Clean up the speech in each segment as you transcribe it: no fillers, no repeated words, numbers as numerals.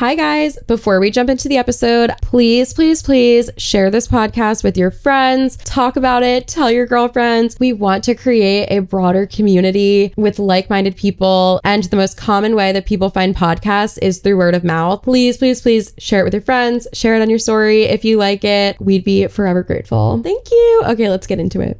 Hi guys, before we jump into the episode, please share this podcast with your friends, talk about it, tell your girlfriends. We want to create a broader community with like-minded people, and the most common way that people find podcasts is through word of mouth. Please share it with your friends, share it on your story if you like it. We'd be forever grateful. Thank you. Okay, let's get into it.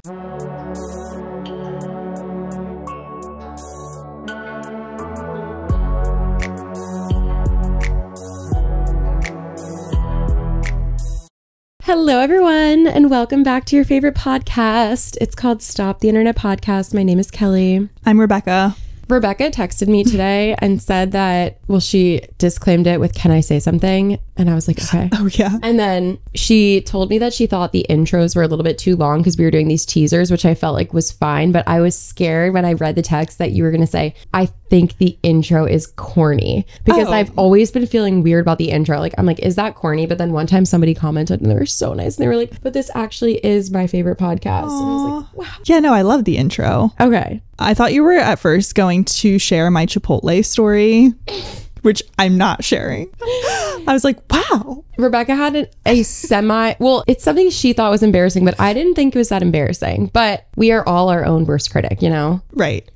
Hello, everyone, and welcome back to your favorite podcast. It's called Stop the Internet Podcast. My name is Kelee. I'm Rebecca. Rebecca texted me today and said that, well, she disclaimed it with, "Can I say something?" And I was like, okay. Oh, yeah. And then she told me that she thought the intros were a little bit too long because we were doing these teasers, which I felt like was fine. But I was scared when I read the text that you were going to say, "I think the intro is corny," because I've always been feeling weird about the intro. Like, I'm like, is that corny? But then one time somebody commented and they were so nice. And they were like, "But this actually is my favorite podcast." Aww. And I was like, wow. Yeah, no, I love the intro. Okay. I thought you were at first going to share my Chipotle story, which I'm not sharing. I was like, wow. Rebecca had a well, it's something she thought was embarrassing, but I didn't think it was that embarrassing. But we are all our own worst critic, you know? Right.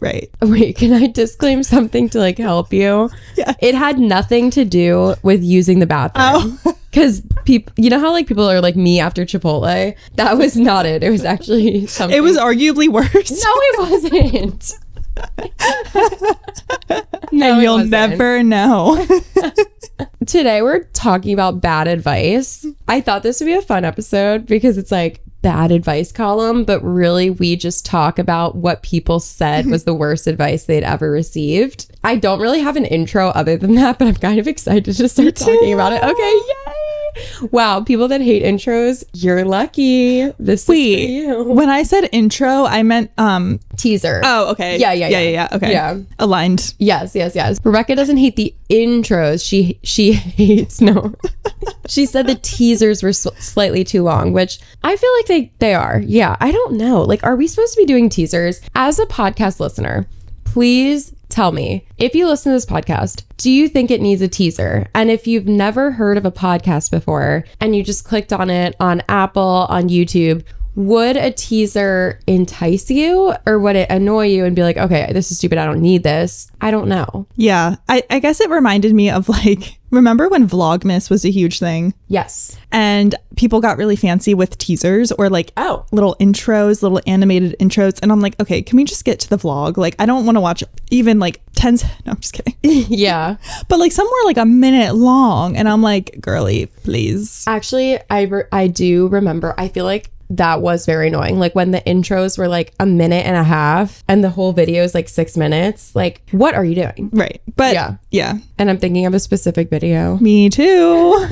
Wait, can I disclaim something to like help you? Yeah. It had nothing to do with using the bathroom. Oh. Because people, you know how like people are like me after Chipotle? That was not it. It was actually something. It was arguably worse. No, it wasn't. No, and you'll never know. Today we're talking about bad advice. I thought this would be a fun episode because it's like bad advice column, but really we just talk about what people said was the worst advice they'd ever received. I don't really have an intro other than that, but I'm kind of excited to start talking about it. Okay, yay! Wow, people that hate intros, you're lucky. This is for you. When I said intro, I meant teaser. Oh, okay. Yeah. Okay. Yeah. Aligned. Yes. Rebecca doesn't hate the intros. She hates She said the teasers were slightly too long, which I feel like they are. Yeah, I don't know. Like, are we supposed to be doing teasers? As a podcast listener, please tell me, if you listen to this podcast, do you think it needs a teaser? And if you've never heard of a podcast before and you just clicked on it on Apple, on YouTube, would a teaser entice you or would it annoy you and be like, okay, this is stupid, I don't need this? I don't know. Yeah, I guess it reminded me of like, remember when Vlogmas was a huge thing? Yes. And people got really fancy with teasers or like little intros, little animated intros. And I'm like, okay, can we just get to the vlog? Like, I don't want to watch even like 10. No, I'm just kidding. Yeah. But like some were like a minute long. And I'm like, girly, please. Actually, I do remember. I feel like that was very annoying. Like when the intros were like a minute and a half and the whole video is like 6 minutes. Like, what are you doing? Right. But yeah. And I'm thinking of a specific video. Me too.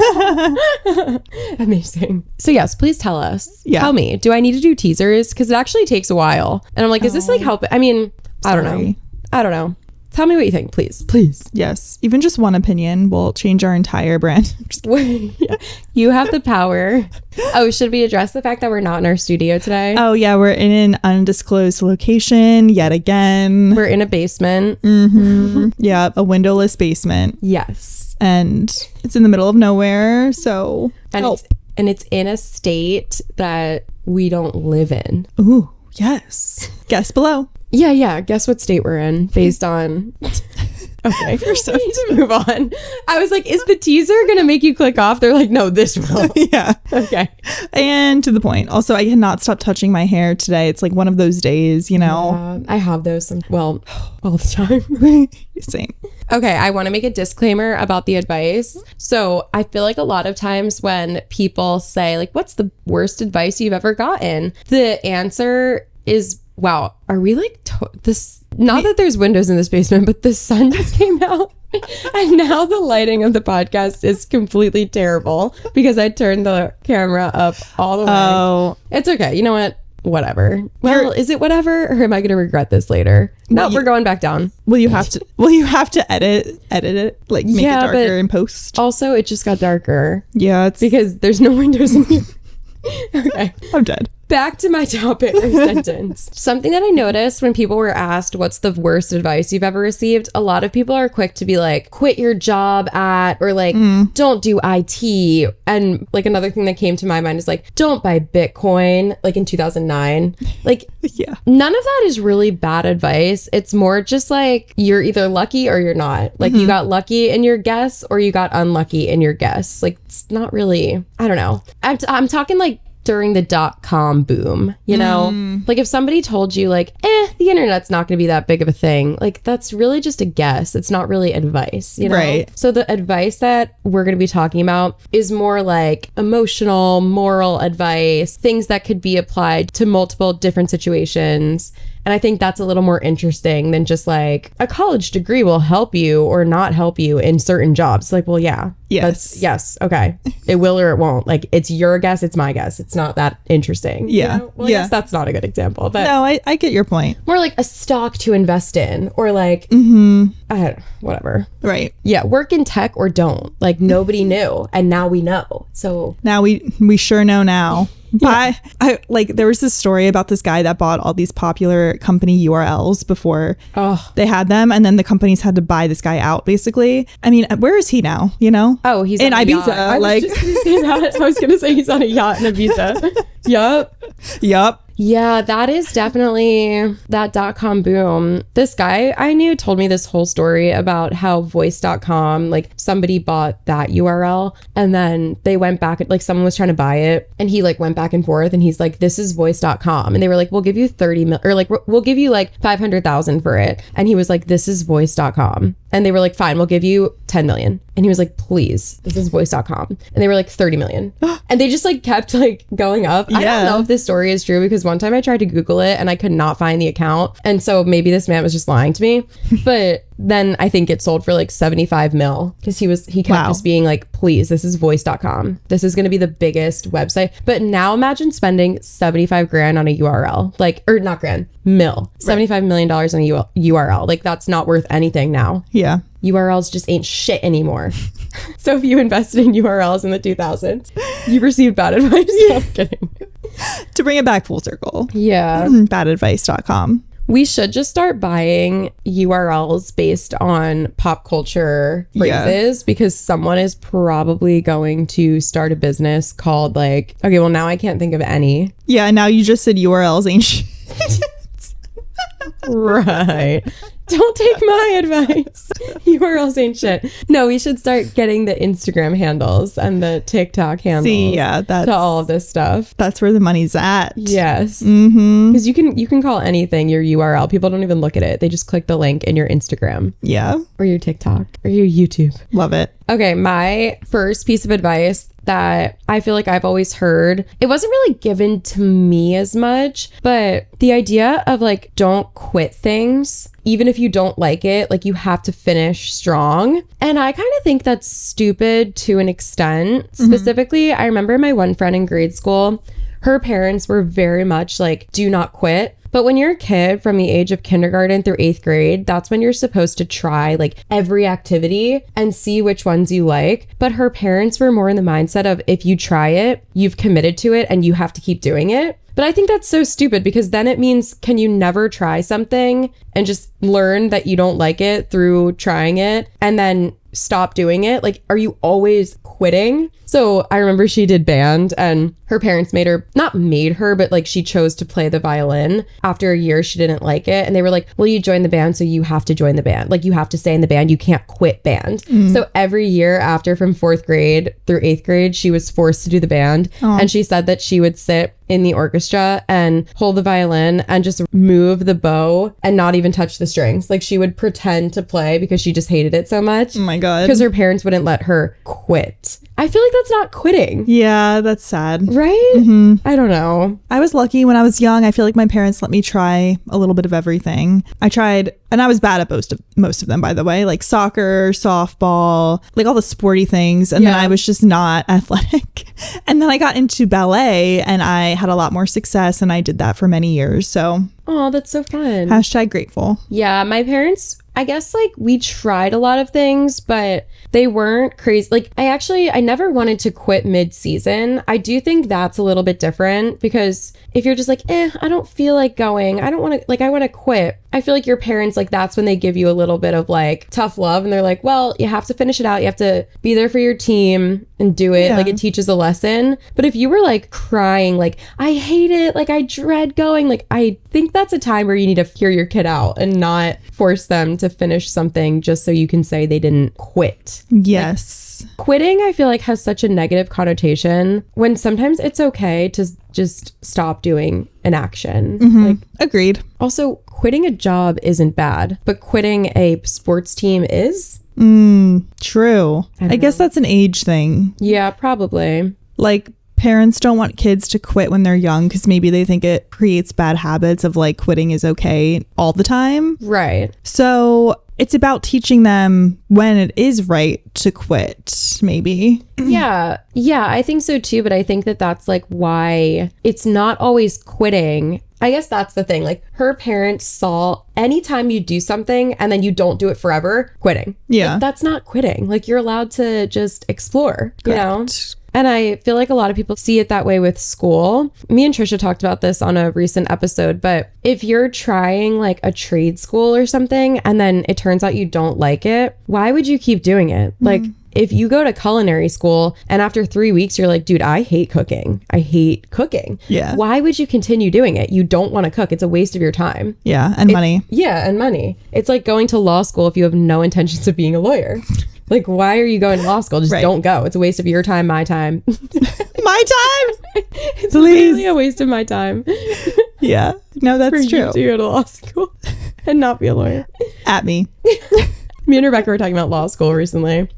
Amazing. So yes, please tell us. Yeah. Tell me, do I need to do teasers? Because it actually takes a while. And I'm like, is this like help? I mean, I don't know. Tell me what you think, please. Yes. Even just one opinion will change our entire brand. You have the power. Oh, should we address the fact that we're not in our studio today? Oh, yeah. We're in an undisclosed location yet again. We're in a basement. Mm-hmm. Yeah. A windowless basement. Yes. And it's in the middle of nowhere. So it's in a state that we don't live in. Ooh, yes. Guess below. Yeah. Guess what state we're in based on... Okay, we need to move on. I was like, is the teaser going to make you click off? They're like, no, this will. Yeah. Okay. And to the point. Also, I cannot stop touching my hair today. It's like one of those days, you know? I have those, all the time. Same. Okay, I want to make a disclaimer about the advice. So I feel like a lot of times when people say, like, what's the worst advice you've ever gotten? The answer is, wow, are we like this? Not that there's windows in this basement, but the sun just came out. And now the lighting of the podcast is completely terrible because I turned the camera up all the way. Oh. It's okay. You know what? Whatever. Well, is it whatever? Or am I going to regret this later? No, we're going back down. Will you have to edit it? Like make it darker in post? Also, it just got darker. Yeah. Because there's no windows in here. Okay. I'm dead. back to my topic or sentence. Something that I noticed when people were asked what's the worst advice you've ever received, a lot of people are quick to be like, quit your job at, or like, don't do IT. And like another thing that came to my mind is like, don't buy Bitcoin, like in 2009. Like, yeah, none of that is really bad advice. It's more just like, you're either lucky or you're not. Like, you got lucky in your guess or you got unlucky in your guess. Like, it's not really, I don't know. I'm talking like during the .com boom, you know? Like if somebody told you like, the internet's not going to be that big of a thing, like that's really just a guess. It's not really advice, you know? Right. So the advice that we're going to be talking about is more like emotional, moral advice, things that could be applied to multiple different situations. And I think that's a little more interesting than just like a college degree will help you or not help you in certain jobs. Like, well, yeah. Yes. Yes. Okay. It will or it won't. Like, it's your guess. It's my guess. It's not that interesting. Yeah. You know? Well, I guess that's not a good example. But no, I get your point. More like a stock to invest in or like, whatever. Right. Yeah. Work in tech or don't. Like, nobody knew. And now we know. So now we sure know now. There was this story about this guy that bought all these popular company URLs before they had them, and then the companies had to buy this guy out, basically. I mean, where is he now, you know? Oh, he's in Ibiza. I was gonna say he's on a yacht in Ibiza. Yup. Yeah, that is definitely that .com boom. This guy I knew told me this whole story about how voice.com, like somebody bought that URL and then they went back, like someone was trying to buy it and he like went back and forth and he's like, this is voice.com. And they were like, we'll give you 30 mil, or like, we'll give you like 500,000 for it. And he was like, this is voice.com. And they were like, fine, we'll give you 10 million. And he was like, please, this is voice.com. And they were like, 30 million. And they just like kept like going up. I don't know if this story is true because one time I tried to Google it and I could not find the account. And so maybe this man was just lying to me. But then I think it sold for like 75 mil because he kept just being like, please, this is voice.com. This is going to be the biggest website. But now imagine spending 75 grand on a URL, like, or not grand, $75 million on a URL. Like that's not worth anything now. Yeah. URLs just ain't shit anymore. So if you invested in URLs in the 2000s, you received bad advice. No, I'm kidding. To bring it back full circle. Yeah. Badadvice.com. We should just start buying URLs based on pop culture phrases because someone is probably going to start a business called like, okay, well now I can't think of any. Yeah, now you just said URLs ain't shit. Right. Don't take my advice. URLs ain't shit. No, we should start getting the Instagram handles and the TikTok handles. See, yeah, to all of this stuff. That's where the money's at. Yes. Because you can call anything your URL. People don't even look at it. They just click the link in your Instagram. Yeah. Or your TikTok or your YouTube. Love it. Okay, my first piece of advice that I feel like I've always heard, it wasn't really given to me as much, but the idea of like, don't quit things. Even if you don't like it, like you have to finish strong. And I kind of think that's stupid to an extent. Specifically, I remember my one friend in grade school, her parents were very much like, do not quit. But when you're a kid from the age of kindergarten through 8th grade, that's when you're supposed to try like every activity and see which ones you like. But her parents were more in the mindset of if you try it, you've committed to it and you have to keep doing it. But I think that's so stupid because then it means, can you never try something and just learn that you don't like it through trying it and then stop doing it? Like, are you always quitting? So I remember she did band and her parents not made her, but like she chose to play the violin. After a year, she didn't like it. And they were like, well, you joined the band, so you have to join the band. Like you have to stay in the band. You can't quit band. So every year after from 4th grade through 8th grade, she was forced to do the band. And she said that she would sit in the orchestra and hold the violin and just move the bow and not even touch the strings. Like she would pretend to play because she just hated it so much. Oh my God. Because her parents wouldn't let her quit. I feel like that's not quitting. Yeah, that's sad. Right? I don't know. I was lucky when I was young. I feel like my parents let me try a little bit of everything. I tried, and I was bad at most of them, by the way, like soccer, softball, like all the sporty things. And then I was just not athletic. And then I got into ballet and I had a lot more success and I did that for many years. So Oh, that's so fun. Hashtag grateful. Yeah, my parents, I guess, like, we tried a lot of things, but they weren't crazy. Like, I never wanted to quit mid-season. I do think that's a little bit different, because if you're just like, I don't feel like going, I don't want to, like, I want to quit. I feel like your parents, like, that's when they give you a little bit of, like, tough love, and they're like, well, you have to finish it out. You have to be there for your team and do it. Yeah. Like, it teaches a lesson. But if you were, like, crying, like, I hate it, like, I dread going, like, I think that's a time where you need to hear your kid out and not force them to finish something just so you can say they didn't quit. Yes. Like, quitting, I feel like, has such a negative connotation, when sometimes it's okay to just stop doing an action. Mm-hmm. Like, agreed. Also, quitting a job isn't bad, but quitting a sports team is. True. I guess that's an age thing. Yeah, probably. Like, parents don't want kids to quit when they're young because maybe they think it creates bad habits of, like, quitting is okay all the time. Right. So it's about teaching them when it is right to quit, maybe. Yeah, I think so too. But I think that that's, like, why it's not always quitting. I guess that's the thing. Like, her parents saw anytime you do something and then you don't do it forever, quitting. Yeah. Like, that's not quitting. Like, you're allowed to just explore, Correct. You know? And I feel like a lot of people see it that way with school. Me and Trisha talked about this on a recent episode, but if you're trying, like, a trade school or something and then it turns out you don't like it, why would you keep doing it? Like, if you go to culinary school and after 3 weeks you're like, dude, I hate cooking. I hate cooking. Yeah. Why would you continue doing it? You don't want to cook. It's a waste of your time. Yeah. And money. Yeah. And money. It's like going to law school if you have no intentions of being a lawyer. Like, why are you going to law school? Just don't go. It's a waste of your time, my time. My time? It's literally a waste of my time. Yeah. No, that's true. To go to law school and not be a lawyer. At me. Me and Rebecca were talking about law school recently.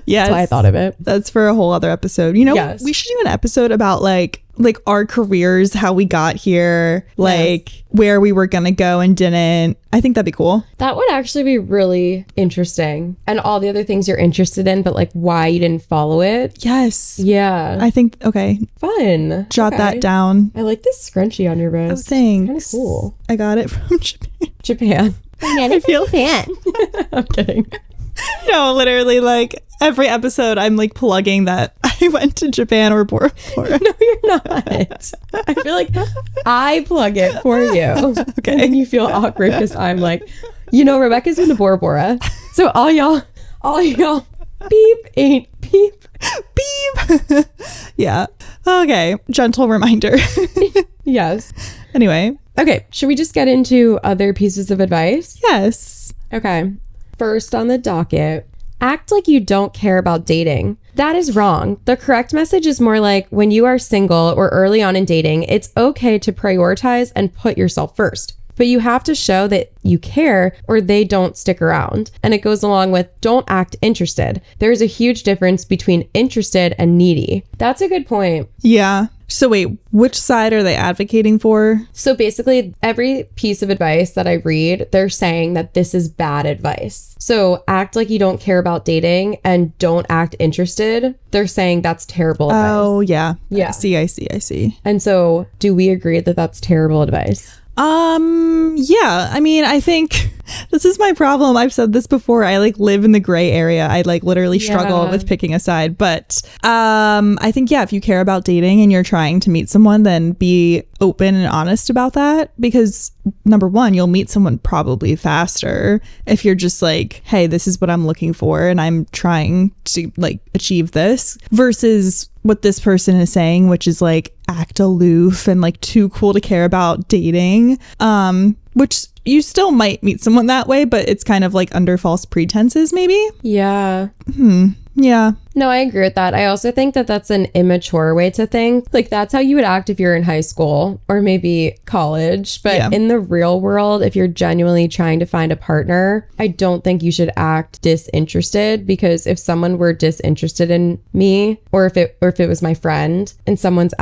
Yes. That's why I thought of it. That's for a whole other episode. You know, yes. We should do an episode about like our careers, how we got here, like where we were going to go and didn't. I think that'd be cool. That would actually be really interesting. And all the other things you're interested in, but like why you didn't follow it. Yes. Yeah. I think, okay. Fun. Jot that down. I like this scrunchie on your wrist. Oh, thanks. Kind of cool. I got it from Japan. Japan. I feel Japan. I'm kidding. No, literally, like every episode I'm like plugging that I went to Japan or Bora Bora. No, you're not. I feel like I plug it for you. Okay. And then you feel awkward because I'm like, you know, Rebecca's been to Bora Bora. So all y'all beep ain't beep. Beep. Yeah. Okay. Gentle reminder. Yes. Anyway. Okay. Should we just get into other pieces of advice? Yes. Okay. First on the docket, act like you don't care about dating. That is wrong. The correct message is more like, when you are single or early on in dating, it's okay to prioritize and put yourself first. But you have to show that you care or they don't stick around. And it goes along with, don't act interested. There's a huge difference between interested and needy. That's a good point. Yeah. So wait, which side are they advocating for? So basically, every piece of advice that I read, they're saying that this is bad advice. So act like you don't care about dating and don't act interested. They're saying that's terrible advice. Oh, yeah. Yeah. I see. And so do we agree that that's terrible advice? Yeah. I mean, I think this is my problem. I've said this before. I like live in the gray area. I like literally struggle with picking a side. But I think, yeah, if you care about dating and you're trying to meet someone, then be open and honest about that. Because number one, you'll meet someone probably faster if you're just like, hey, this is what I'm looking for and I'm trying to like achieve this, versus what this person is saying, which is like act aloof and like too cool to care about dating, which you still might meet someone that way, but it's kind of like under false pretenses maybe. Yeah. Yeah. No, I agree with that. I also think that that's an immature way to think. Like, that's how you would act if you're in high school or maybe college. But in the real world, if you're genuinely trying to find a partner, I don't think you should act disinterested, because if someone were disinterested in me, or if it was my friend and someone's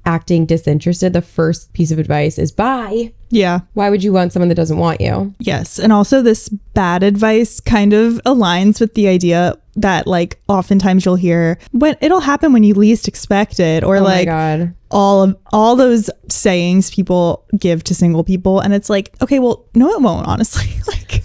acting disinterested, the first piece of advice is bye. Yeah. Why would you want someone that doesn't want you? Yes. And also this bad advice kind of aligns with the idea that like oftentimes times you'll hear, when it'll happen when you least expect it, or Oh like my God. all those sayings people give to single people, and it's like, okay, well, no, it won't, honestly. Like,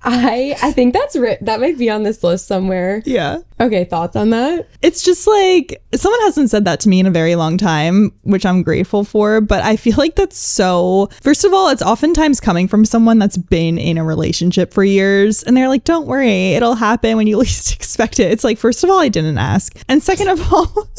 I think that might be on this list somewhere. yeah. Okay, thoughts on that? It's just like, someone hasn't said that to me in a very long time, which I'm grateful for, but I feel like that's so, first of all, it's oftentimes coming from someone that's been in a relationship for years, and they're like, don't worry, it'll happen when you least expect it. It's like, first of all, I didn't ask, and second of all,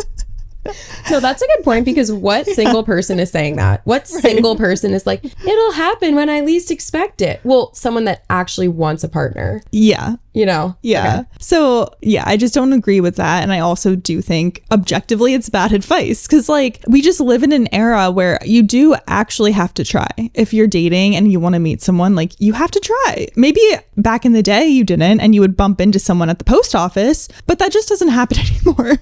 No, that's a good point, because what single person is saying that? What single person is like, it'll happen when I least expect it? Well, someone that actually wants a partner, yeah. you know? Yeah. Okay. So, yeah, I just don't agree with that. And I also do think objectively it's bad advice, because like, we just live in an era where you do actually have to try. If you're dating and you want to meet someone, like, you have to try. Maybe back in the day you didn't, and you would bump into someone at the post office, but that just doesn't happen anymore.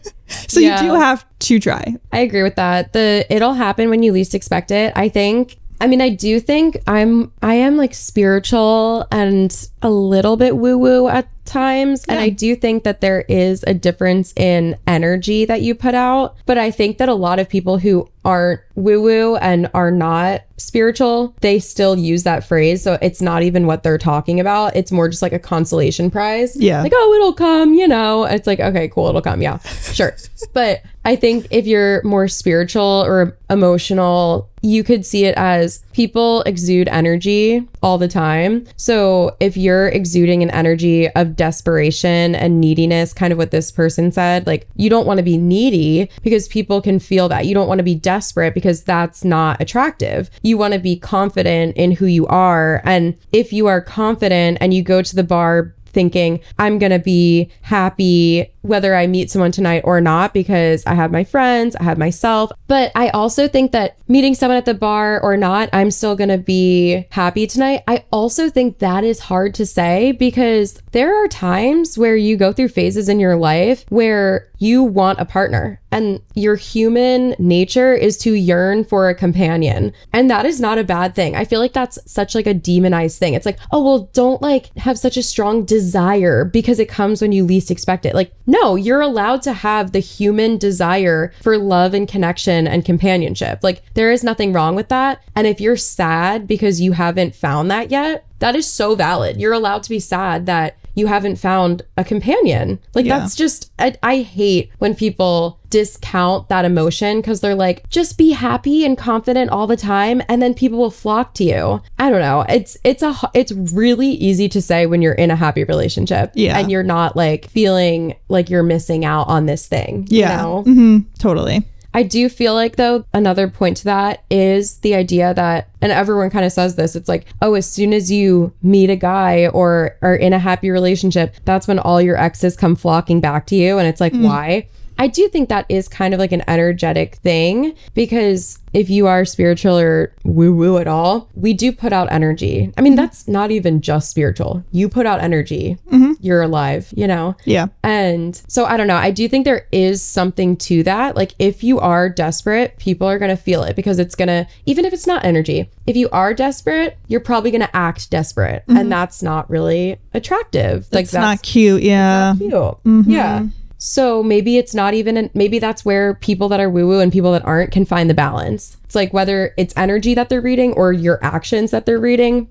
So Yeah. you do have to try. I agree with that. It'll happen when you least expect it. I do think I am like spiritual and a little bit woo-woo at times. Yeah. And I do think that there is a difference in energy that you put out. But I think that a lot of people who aren't woo-woo and are not spiritual, they still use that phrase. So it's not even what they're talking about. It's more just like a consolation prize. Yeah. Like, oh, it'll come, you know. It's like, okay, cool, it'll come. Yeah, sure. But I think if you're more spiritual or emotional, you could see it as people exude energy all the time. So if you're exuding an energy of desperation and neediness, kind of what this person said, like, you don't want to be needy because people can feel that. You don't want to be desperate because that's not attractive. You want to be confident in who you are. And if you are confident and you go to the bar thinking, I'm going to be happy whether I meet someone tonight or not because I have my friends, I have myself. But I also think that meeting someone at the bar or not, I'm still going to be happy tonight. I also think that is hard to say, because there are times where you go through phases in your life where you want a partner, and your human nature is to yearn for a companion. And that is not a bad thing. I feel like that's such like a demonized thing. It's like, oh, well, don't like have such a strong desire because it comes when you least expect it. Like, no, you're allowed to have the human desire for love and connection and companionship. Like, there is nothing wrong with that. And if you're sad because you haven't found that yet, that is so valid. You're allowed to be sad that you haven't found a companion. Like, Yeah. that's just, I hate when people discount that emotion because they're like, just be happy and confident all the time, and then people will flock to you. I don't know. It's really easy to say when you're in a happy relationship, Yeah. and you're not like feeling like you're missing out on this thing. Yeah. You know? Mm-hmm. Totally. I do feel like, though, another point to that is the idea that, and everyone kind of says this, it's like, oh, as soon as you meet a guy or are in a happy relationship, that's when all your exes come flocking back to you. And it's like, why? I do think that is kind of like an energetic thing, because if you are spiritual or woo-woo at all, we do put out energy. I mean, that's not even just spiritual. You put out energy. You're alive, you know? Yeah. And so I don't know. I do think there is something to that. Like, if you are desperate, people are going to feel it, because it's going to, even if it's not energy, if you are desperate, you're probably going to act desperate. And that's not really attractive. That's not cute. Yeah. Cute. Yeah. So maybe it's not even, maybe that's where people that are woo-woo and people that aren't can find the balance. It's like, whether it's energy that they're reading or your actions that they're reading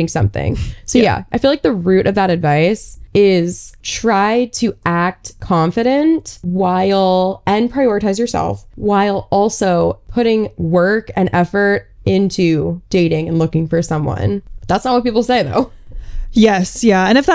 something. So yeah, I feel like the root of that advice is try to act confident and prioritize yourself, while also putting work and effort into dating and looking for someone. That's not what people say, though. Yes. Yeah. And if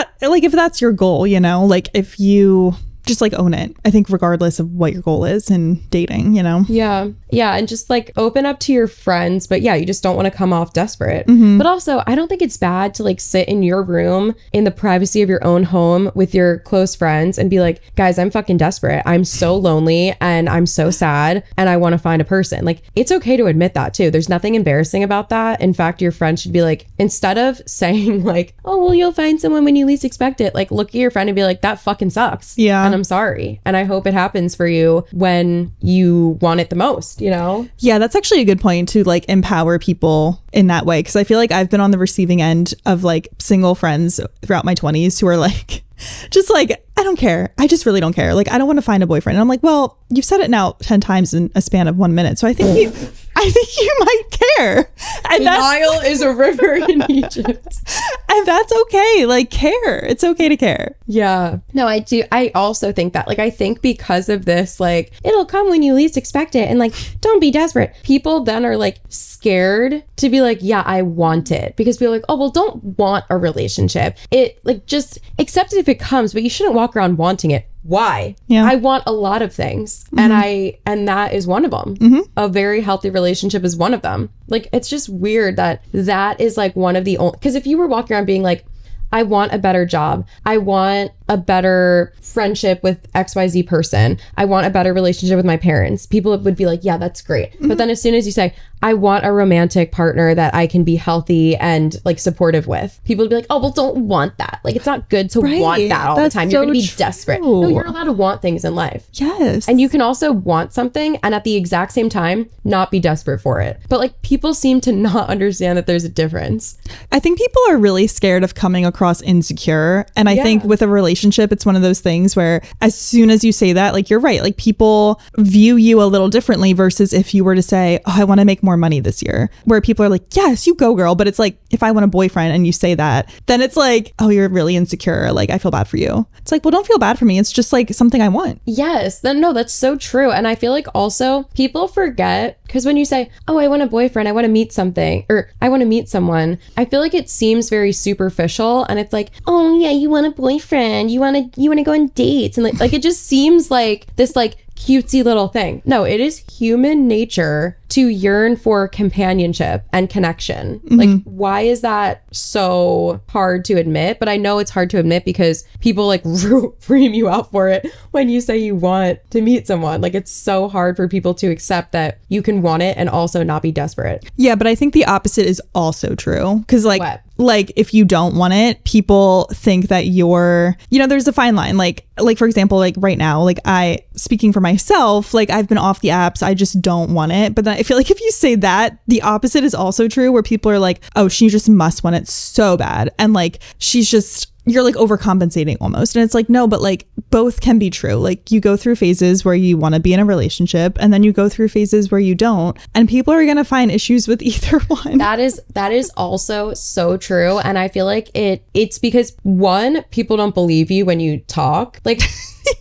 that's your goal, you know, like, if you just like own it, I think, regardless of what your goal is in dating, you know? Yeah. Yeah. And just like open up to your friends. But yeah, you just don't want to come off desperate. But also, I don't think it's bad to like sit in your room in the privacy of your own home with your close friends and be like, guys, I'm fucking desperate. I'm so lonely and I'm so sad and I want to find a person. Like, it's okay to admit that too. There's nothing embarrassing about that. In fact, your friend should be like, instead of saying like, oh, well, you'll find someone when you least expect it, like, look at your friend and be like, that fucking sucks. Yeah. And I'm sorry. And I hope it happens for you when you want it the most, you know? Yeah, that's actually a good point, to like empower people in that way. Because I feel like I've been on the receiving end of like single friends throughout my 20s who are like, Just like, I don't care. I just really don't care. Like, I don't want to find a boyfriend. And I'm like, well, you've said it now 10 times in a span of 1 minute. So I think you might care. And the Nile is a river in Egypt. And that's okay. Like, care. It's okay to care. Yeah. No, I do. I also think that, like, I think because of this, like, it'll come when you least expect it. And like, don't be desperate. People then are like scared to be like, yeah, I want it. Because people are like, oh, well, don't want a relationship. It like, just accept it if it comes, but you shouldn't walk around wanting it. Why? Yeah. I want a lot of things. And that is one of them. A very healthy relationship is one of them. Like, it's just weird that is like one of the only, because if you were walking around being like, I want a better job, I want a better friendship with XYZ person, I want a better relationship with my parents, people would be like, yeah, that's great. But then as soon as you say, I want a romantic partner that I can be healthy and like supportive with, people would be like, oh, well, don't want that. Like, it's not good to want that all the time. You're going to be desperate. No, you're allowed to want things in life. Yes. And you can also want something and at the exact same time not be desperate for it. But like, people seem to not understand that there's a difference. I think people are really scared of coming across insecure. And I think with a relationship, it's one of those things where as soon as you say that, like, you're right, like, people view you a little differently versus if you were to say, oh, I want to make more money this year, where people are like, yes, you go, girl. But it's like, if I want a boyfriend and you say that, then it's like, oh, you're really insecure. Like, I feel bad for you. It's like, well, don't feel bad for me. It's just like something I want. Yes. Then no, that's so true. And I feel like also people forget, because when you say, oh, I want a boyfriend, I want to meet something, or I want to meet someone, I feel like it seems very superficial. And it's like, oh yeah, you want a boyfriend, you want to go on dates, and like it just seems like this like cutesy little thing. No, it is human nature to yearn for companionship and connection. Like, why is that so hard to admit? But I know it's hard to admit because people like ream you out for it when you say you want to meet someone. Like, it's so hard for people to accept that you can want it and also not be desperate. Yeah, but I think the opposite is also true. Because like if you don't want it, people think that you're, you know, there's a fine line. Like for example, like right now, like speaking for myself, like I've been off the apps, I just don't want it. But then I feel like if you say that, the opposite is also true, where people are like, oh, she just must want it so bad. And like, you're like overcompensating almost. And it's like, no, but like both can be true. Like, you go through phases where you want to be in a relationship, and then you go through phases where you don't. And people are going to find issues with either one. That is also so true. And I feel like it's because, one, people don't believe you when you talk. Like,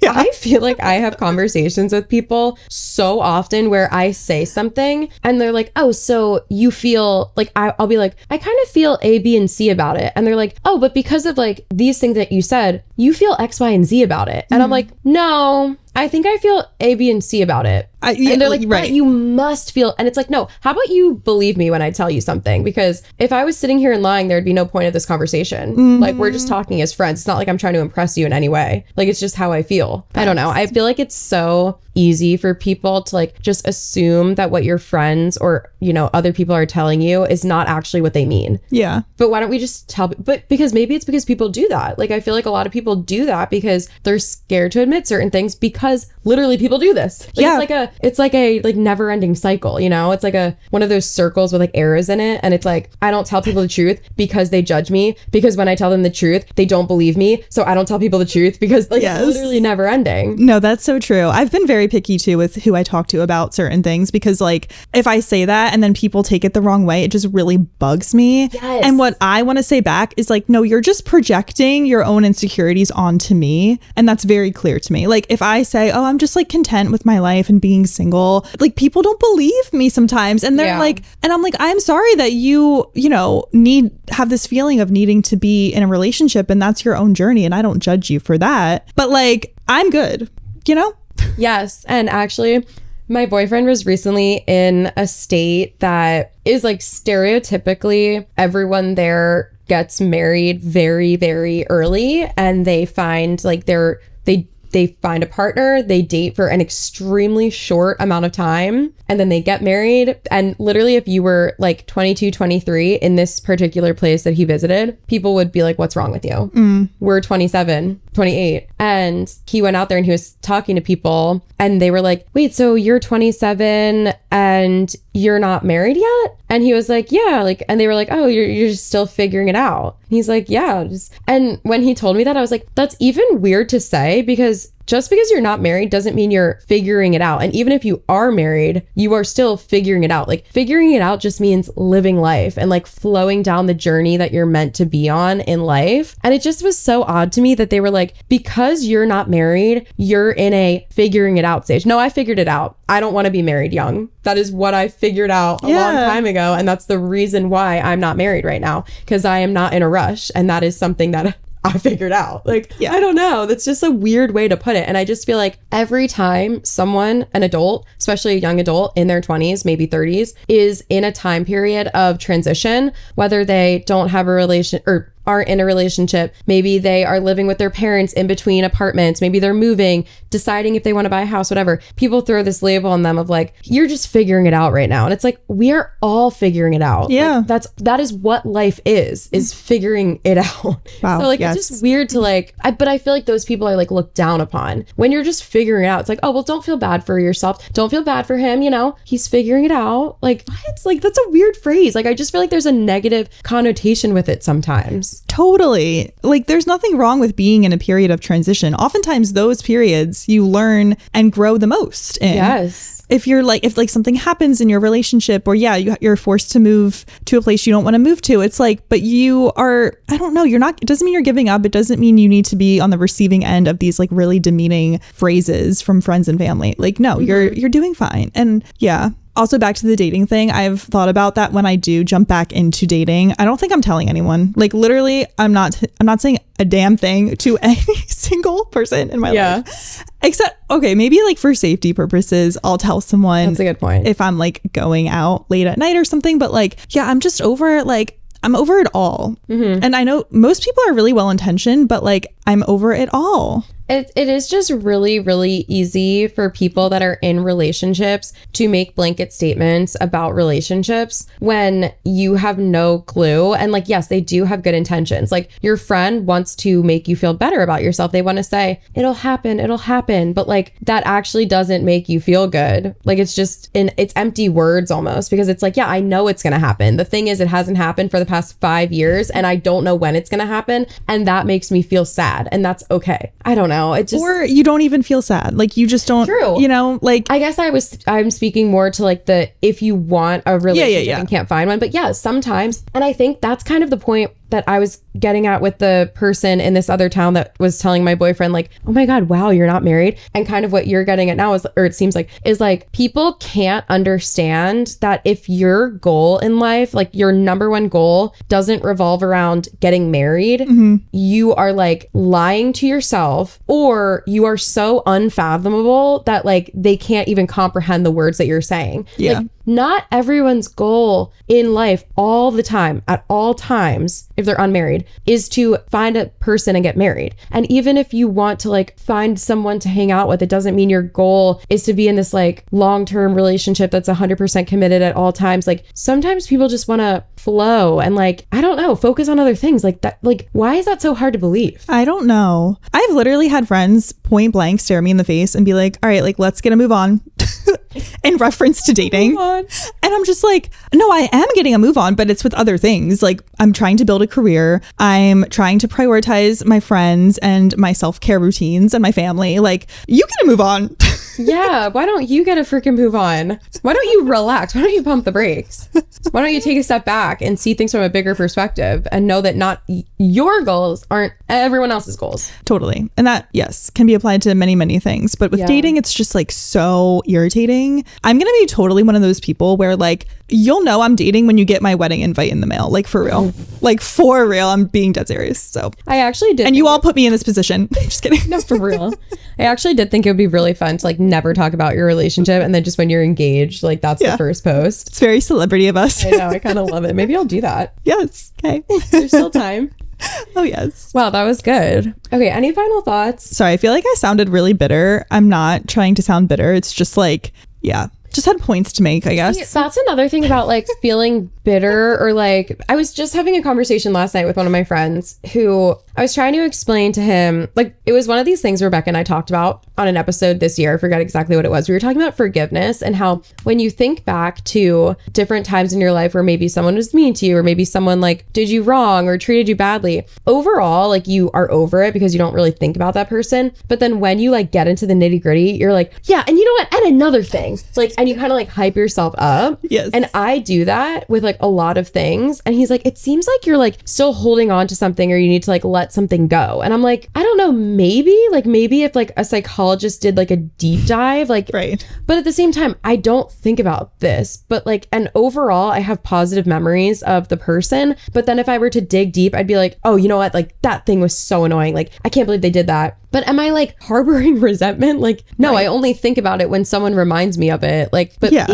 yeah. I feel like I have conversations with people so often where I say something and they're like, oh, so you feel like, I'll be like, I kind of feel A, B, and C about it. And they're like, oh, but because of like these things that you said, you feel X, Y, and Z about it. And I'm like, no, I think I feel A, B, and C about it. And they're like, right, you must feel. And it's like, no, how about you believe me when I tell you something? Because if I was sitting here and lying, there'd be no point of this conversation. Like, we're just talking as friends. It's not like I'm trying to impress you in any way. Like, it's just how I feel. I don't know. I feel like it's so easy for people to like just assume that what your friends or, you know, other people are telling you is not actually what they mean. Yeah. But why don't we just tell? But because maybe it's because people do that. Like, I feel like a lot of people do that because they're scared to admit certain things, because literally people do this. Like, yeah. It's like a never ending cycle, you know? It's like one of those circles with like arrows in it. And it's like, I don't tell people the truth because they judge me, because when I tell them the truth, they don't believe me. So I don't tell people the truth, because like, it's literally never ending. No, that's so true. I've been very picky too with who I talk to about certain things, because like, if I say that and then people take it the wrong way, it just really bugs me. Yes. And what I want to say back is like, no, you're just projecting your own insecurities onto me. And that's very clear to me. Like, if I say, oh, I'm just like content with my life and being single, like, people don't believe me sometimes. And they're like, and I'm like, I'm sorry that you know, have this feeling of needing to be in a relationship, and that's your own journey. And I don't judge you for that. But like, I'm good, you know? Yes. And actually, my boyfriend was recently in a state that is like stereotypically everyone there gets married very, very early, and they find like they they find a partner, they date for an extremely short amount of time, and then they get married. And literally, if you were like 22, 23 in this particular place that he visited, people would be like, what's wrong with you? We're 27, 28. And he went out there and he was talking to people and they were like, wait, so you're 27 and you're not married yet? And he was like, yeah, like, and they were like, oh, you're just still figuring it out. And he's like, yeah. And when he told me that, I was like, that's even weird to say, because just because you're not married doesn't mean you're figuring it out. And even if you are married, you are still figuring it out. Like, figuring it out just means living life and like flowing down the journey that you're meant to be on in life. And it just was so odd to me that they were like, because you're not married, you're in a figuring it out stage. No, I figured it out. I don't want to be married young. That is what I figured out a long time ago. And that's the reason why I'm not married right now, because I am not in a rush. And that is something that I figured out. Like, I don't know. That's just a weird way to put it. And I just feel like every time someone, an adult, especially a young adult in their 20s, maybe 30s, is in a time period of transition, whether they don't have a relation or aren't in a relationship, maybe they are living with their parents in between apartments, maybe they're moving, deciding if they want to buy a house, whatever. People throw this label on them of like, you're just figuring it out right now. And it's like, we are all figuring it out. Yeah. Like, that is what life is figuring it out. Wow. So like, it's just weird to like, but I feel like those people are like looked down upon when you're just figuring it out. It's like, oh, well, don't feel bad for yourself. Don't feel bad for him. You know, he's figuring it out. Like, what? Like, that's a weird phrase. Like, I just feel like there's a negative connotation with it sometimes. Totally. Like, there's nothing wrong with being in a period of transition. Oftentimes those periods you learn and grow the most in. Yes. If like something happens in your relationship, or you're forced to move to a place you don't want to move to, it's like, but you are, I don't know, you're not, it doesn't mean you're giving up. It doesn't mean you need to be on the receiving end of these like really demeaning phrases from friends and family. Like, no, you're doing fine. And yeah. Also, back to the dating thing, I've thought about that when I do jump back into dating. I don't think I'm telling anyone. Like, literally, I'm not saying a damn thing to any single person in my life. Except, okay, maybe like for safety purposes, I'll tell someone. That's a good point. If I'm like going out late at night or something. But like, yeah, I'm just over it. Like, I'm over it all. And I know most people are really well intentioned, but like, I'm over it all. It is just really, really easy for people that are in relationships to make blanket statements about relationships when you have no clue. And like, yes, they do have good intentions. Like, your friend wants to make you feel better about yourself. They want to say, it'll happen. But like, that actually doesn't make you feel good. Like, it's just it's empty words almost, because it's like, yeah, I know it's going to happen. The thing is, it hasn't happened for the past 5 years and I don't know when it's going to happen. And that makes me feel sad. And that's okay. I don't know. It just, or you don't even feel sad. Like, you just don't, you know, like, I guess I'm speaking more to like the, if you want a relationship and can't find one, but yeah, sometimes. And I think that's kind of the point that I was getting at with the person in this other town that was telling my boyfriend, like, oh my God, wow, you're not married. And kind of what you're getting at now is, or it seems like, is like, people can't understand that if your goal in life, like your number one goal, doesn't revolve around getting married, you are like lying to yourself, or you are so unfathomable that like they can't even comprehend the words that you're saying. Yeah. Like, not everyone's goal in life all the time, at all times, if they're unmarried, is to find a person and get married. And even if you want to like find someone to hang out with, it doesn't mean your goal is to be in this like long-term relationship that's 100% committed at all times. Like, sometimes people just want to flow and like, I don't know, focus on other things like that. Like, why is that so hard to believe? I don't know. I've literally had friends point blank stare me in the face and be like, all right, like, let's get a move on. In reference to dating. And I'm just like, no, I am getting a move on, but it's with other things. Like, I'm trying to build a career. I'm trying to prioritize my friends and my self-care routines and my family. Like, you get a move on. Yeah, why don't you get a freaking move on? Why don't you relax? Why don't you pump the brakes? Why don't you take a step back and see things from a bigger perspective and know that not your goals aren't everyone else's goals? Totally. And that, yes, can be applied to many, many things. But with dating, it's just like so irritating. I'm going to be totally one of those people where like, you'll know I'm dating when you get my wedding invite in the mail. Like, for real. Like, for real. I'm being dead serious. So I actually did. And you all put me in this position. Just kidding. No, for real. I actually did think it would be really fun to like never talk about your relationship. And then just when you're engaged, like that's the first post. It's very celebrity of us. I know. I kind of love it. Maybe I'll do that. Yes. Okay. There's still time. Oh, yes. Wow, that was good. Okay, any final thoughts? Sorry, I feel like I sounded really bitter. I'm not trying to sound bitter. It's just like, yeah, just had points to make, I guess. That's another thing about like feeling bitter, or like, I was just having a conversation last night with one of my friends who I was trying to explain to him, like, it was one of these things Rebecca and I talked about on an episode this year. I forgot exactly what it was. We were talking about forgiveness and how when you think back to different times in your life where maybe someone was mean to you, or maybe someone like did you wrong or treated you badly, overall, like you are over it because you don't really think about that person. But then when you like get into the nitty gritty, you're like, yeah, and you know what? And another thing, like, and you kind of like hype yourself up. Yes. And I do that with like a lot of things. And he's like, it seems like you're like still holding on to something, or you need to like let something go. And I'm like, I don't know, maybe if like a psychologist did like a deep dive, like, right. But at the same time, I don't think about this, but like, and overall I have positive memories of the person. But then if I were to dig deep, I'd be like, oh, you know what? Like that thing was so annoying. Like, I can't believe they did that. But am I like harboring resentment? Like, no, right. I only think about it when someone reminds me of it. Like, but yeah.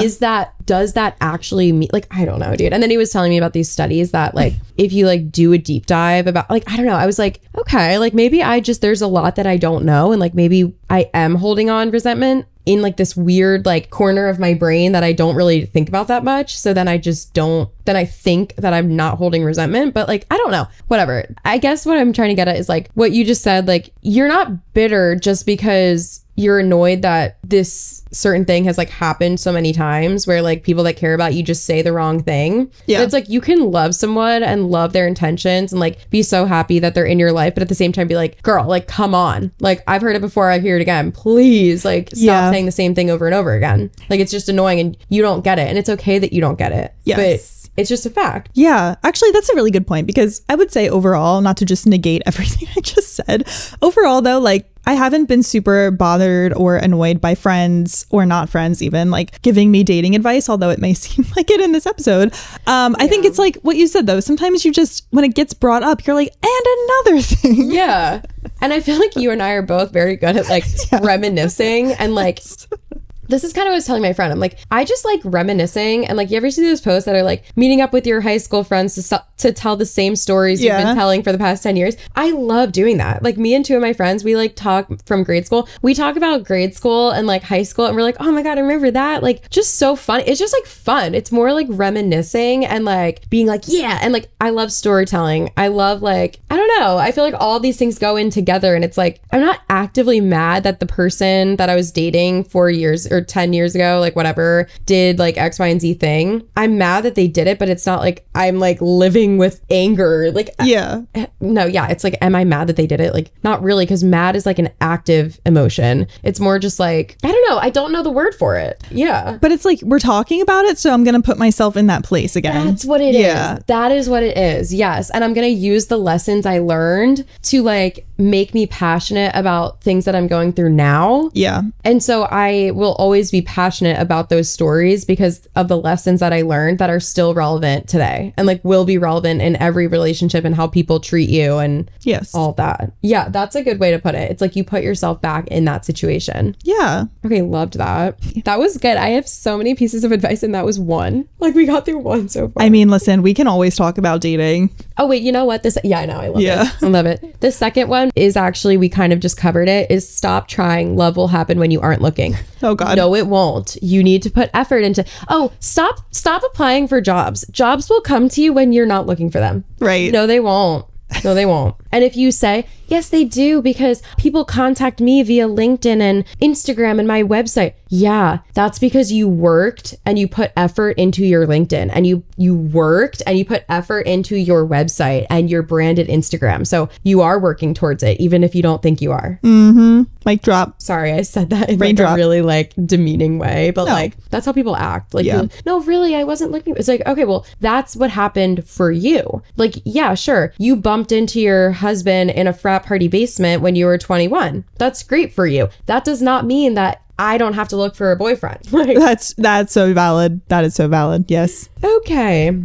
Does that actually mean, like, I don't know, dude. And then he was telling me about these studies that like, if you like do a deep dive about, like, I don't know, I was like, okay, like maybe there's a lot that I don't know. And like, maybe I am holding on resentment in like this weird like corner of my brain that I don't really think about that much. So then I just don't, then I think that I'm not holding resentment, but like, I don't know, whatever. I guess what I'm trying to get at is like what you just said, like, you're not bitter just because you're annoyed that this certain thing has like happened so many times where like people that care about you just say the wrong thing. Yeah. But it's like, you can love someone and love their intentions and like be so happy that they're in your life, but at the same time be like, girl, like, come on. Like, I've heard it before, I hear it again. Please, like, stop saying the same thing over and over again. Like, it's just annoying and you don't get it. And it's okay that you don't get it. Yes. But it's just a fact. Yeah, actually, that's a really good point, because I would say overall, not to just negate everything I just said, overall though, like, I haven't been super bothered or annoyed by friends, or not friends even, like giving me dating advice, although it may seem like it in this episode. I think it's like what you said though, sometimes you just, when it gets brought up, you're like, and another thing. Yeah. And I feel like you and I are both very good at like reminiscing and like... This is kind of what I was telling my friend. I'm like, I just like reminiscing, and like, you ever see those posts that are like meeting up with your high school friends to tell the same stories you've been telling for the past 10 years? I love doing that. Like, me and two of my friends, we like talk from grade school. We talk about grade school and like high school, and we're like, oh my God, I remember that. Like, just so fun. It's just like fun. It's more like reminiscing and like being like, yeah. And like, I love storytelling. I love like, I don't know. I feel like all these things go in together, and it's like, I'm not actively mad that the person that I was dating 4 years or 10 years ago, like whatever, did like X, Y, and Z thing. I'm mad that they did it, but it's not like I'm like living with anger. Like, it's like, am I mad that they did it? Like, not really, because mad is like an active emotion. It's more just like, I don't know. I don't know the word for it. Yeah. But it's like, we're talking about it, so I'm going to put myself in that place again. That's what it is. That is what it is. Yes. And I'm going to use the lessons I learned to like make me passionate about things that I'm going through now. Yeah. And so I will always be passionate about those stories because of the lessons that I learned that are still relevant today, and like will be relevant in every relationship and how people treat you and all that. Yeah, that's a good way to put it. It's like you put yourself back in that situation. Yeah. Okay, loved that. That was good. I have so many pieces of advice, and that was one. Like, we got through one so far. I mean, listen, we can always talk about dating. Oh, wait, you know what? I know. I love it. I love it. The second one is actually, we kind of just covered it, is stop trying. Love will happen when you aren't looking. Oh, God. No, it won't. You need to put effort into, stop applying for jobs. Jobs will come to you when you're not looking for them. Right. No, they won't. No, they won't. And if you say, yes, they do, because people contact me via LinkedIn and Instagram and my website. Yeah, that's because you worked and you put effort into your LinkedIn, and you worked and you put effort into your website and your branded Instagram. So you are working towards it, even if you don't think you are. Mm-hmm. Mic drop. Sorry, I said that in like a really like demeaning way, but like, that's how people act. Like, no, really, I wasn't looking. It's like, okay, well, that's what happened for you. Like, yeah, sure. You bumped into your husband in a frat party basement when you were 21. That's great for you. That does not mean that I don't have to look for a boyfriend. Like, that's so valid. That is so valid. Yes. Okay.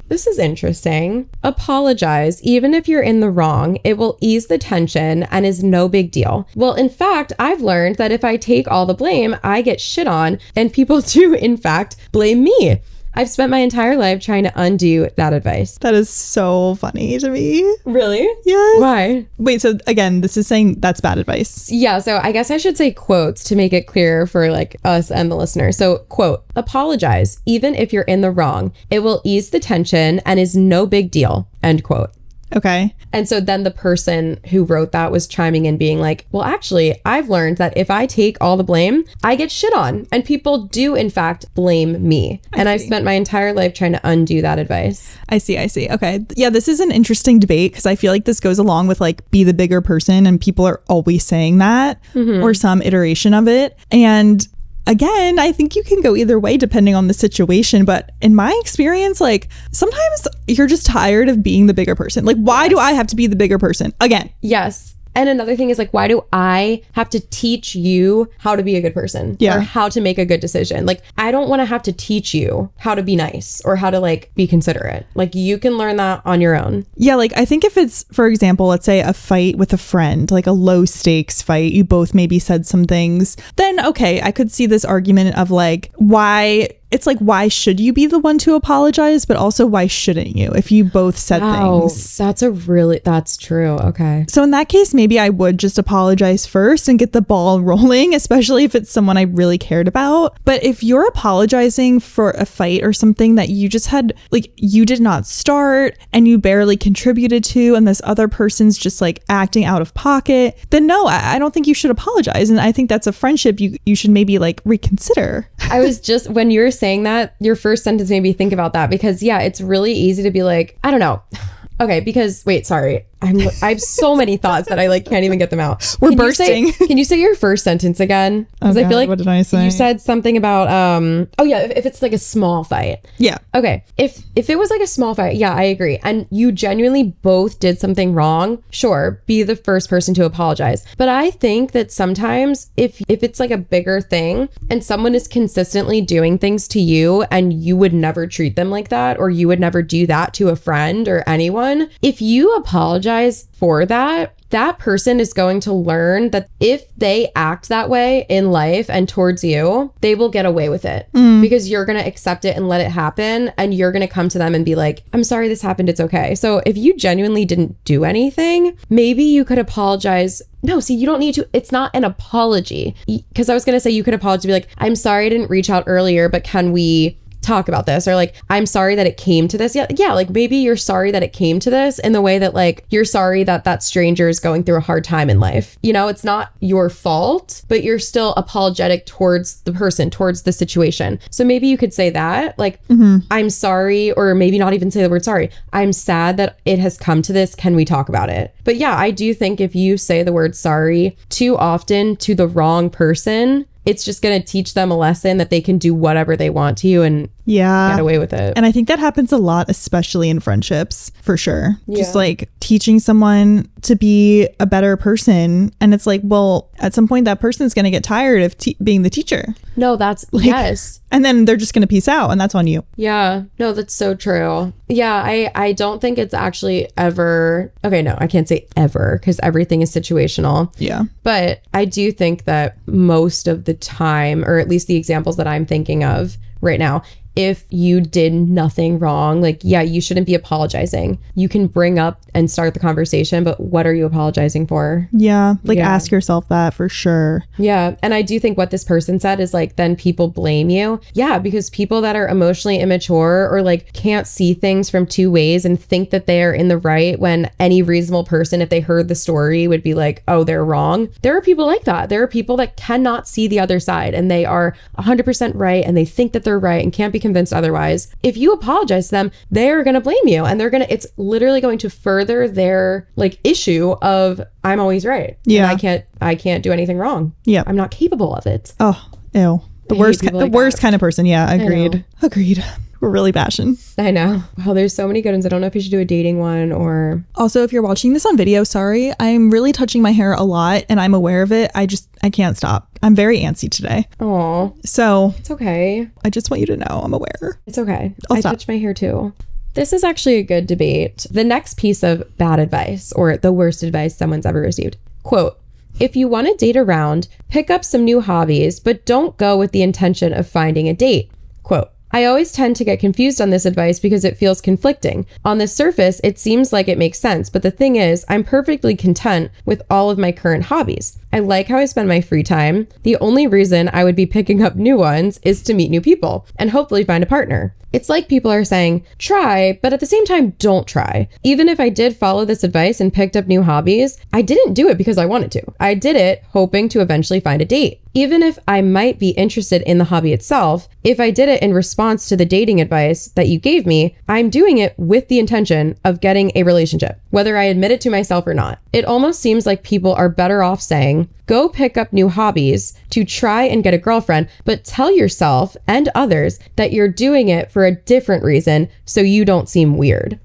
This is interesting. Apologize, even if you're in the wrong. It will ease the tension and is no big deal. Well, in fact, I've learned that if I take all the blame, I get shit on, and people do, in fact, blame me. I've spent my entire life trying to undo that advice. That is so funny to me. Really? Yes. Why? Wait, so again, this is saying that's bad advice. Yeah, so I guess I should say quotes to make it clear for like us and the listener. So quote, apologize, even if you're in the wrong. It will ease the tension and is no big deal, end quote. Okay. And so then the person who wrote that was chiming in being like, well, actually, I've learned that if I take all the blame, I get shit on. And people do, in fact, blame me. And I've spent my entire life trying to undo that advice. I see. Okay. Yeah, this is an interesting debate because I feel like this goes along with like be the bigger person, and people are always saying that or some iteration of it. And again, I think you can go either way depending on the situation. But in my experience, like sometimes you're just tired of being the bigger person. Like, why do I have to be the bigger person again? Yes. And another thing is like, why do I have to teach you how to be a good person or how to make a good decision? Like, I don't want to have to teach you how to be nice or how to like be considerate. Like, you can learn that on your own. Yeah. Like, I think if it's, for example, let's say a fight with a friend, like a low stakes fight, you both maybe said some things, then okay, I could see this argument of like, it's like, why should you be the one to apologize? But also, why shouldn't you if you both said things? That's true. Okay. So in that case, maybe I would just apologize first and get the ball rolling, especially if it's someone I really cared about. But if you're apologizing for a fight or something that you just had, like you did not start and you barely contributed to, and this other person's just like acting out of pocket, then no, I don't think you should apologize. And I think that's a friendship you should maybe like reconsider. I was just, when you were saying that, your first sentence made me think about that because yeah, it's really easy to be like, I don't know. Okay, because wait, sorry. I have so many thoughts that I like can't even get them out. We're bursting. Can you say your first sentence again? Because I feel like what did I say? You said something about oh yeah, if it's like a small fight. Yeah. Okay. If it was like a small fight, yeah, I agree. And you genuinely both did something wrong, sure, be the first person to apologize. But I think that sometimes if it's like a bigger thing and someone is consistently doing things to you and you would never treat them like that, or you would never do that to a friend or anyone, if you apologize for that person is going to learn that if they act that way in life and towards you, they will get away with it because you're going to accept it and let it happen. And you're going to come to them and be like, I'm sorry this happened. It's okay. So if you genuinely didn't do anything, maybe you could apologize. No, see, you don't need to. It's not an apology. Because I was going to say you could apologize to be like, I'm sorry I didn't reach out earlier, but can we talk about this? Or like, I'm sorry that it came to this. Yeah, like maybe you're sorry that it came to this in the way that like you're sorry that that stranger is going through a hard time in life. You know, it's not your fault, but you're still apologetic towards the person, towards the situation. So maybe you could say that like, I'm sorry, or maybe not even say the word sorry. I'm sad that it has come to this. Can we talk about it? But yeah, I do think if you say the word sorry too often to the wrong person, it's just going to teach them a lesson that they can do whatever they want to you and get away with it. And I think that happens a lot, especially in friendships, for sure. Yeah. Just like teaching someone to be a better person. And it's like, well, at some point that person's going to get tired of being the teacher. No, that's like, yes. And then they're just going to peace out, and that's on you. Yeah. No, that's so true. Yeah, I don't think it's actually ever, okay, no, I can't say ever because everything is situational. Yeah. But I do think that most of the time, or at least the examples that I'm thinking of right now, if you did nothing wrong, like, yeah, you shouldn't be apologizing. You can bring up and start the conversation, but what are you apologizing for? Yeah. Like ask yourself that for sure. Yeah. And I do think what this person said is like, then people blame you. Yeah. Because people that are emotionally immature or like can't see things from two ways and think that they're in the right when any reasonable person, if they heard the story, would be like, oh, they're wrong. There are people like that. There are people that cannot see the other side and they are 100% right and they think that they're right and can't be convinced otherwise. If you apologize to them, they're going to blame you, and it's literally going to further their like issue of I'm always right. Yeah. And I can't do anything wrong. Yeah. I'm not capable of it. Oh, ew. The worst kind of person. Yeah. Agreed. We're really bashing. I know. Well, there's so many good ones. I don't know if you should do a dating one or... Also, if you're watching this on video, sorry. I'm really touching my hair a lot and I'm aware of it. I can't stop. I'm very antsy today. Oh. So... It's okay. I just want you to know I'm aware. It's okay. I touch my hair too. This is actually a good debate. The next piece of bad advice, or the worst advice someone's ever received. Quote, if you want to date around, pick up some new hobbies, but don't go with the intention of finding a date. Quote, I always tend to get confused on this advice because it feels conflicting. On the surface, it seems like it makes sense, but the thing is, I'm perfectly content with all of my current hobbies. I like how I spend my free time. The only reason I would be picking up new ones is to meet new people and hopefully find a partner. It's like people are saying, try, but at the same time, don't try. Even if I did follow this advice and picked up new hobbies, I didn't do it because I wanted to. I did it hoping to eventually find a date. Even if I might be interested in the hobby itself, if I did it in response to the dating advice that you gave me, I'm doing it with the intention of getting a relationship, whether I admit it to myself or not. It almost seems like people are better off saying, go pick up new hobbies to try and get a girlfriend, but tell yourself and others that you're doing it for a different reason so you don't seem weird.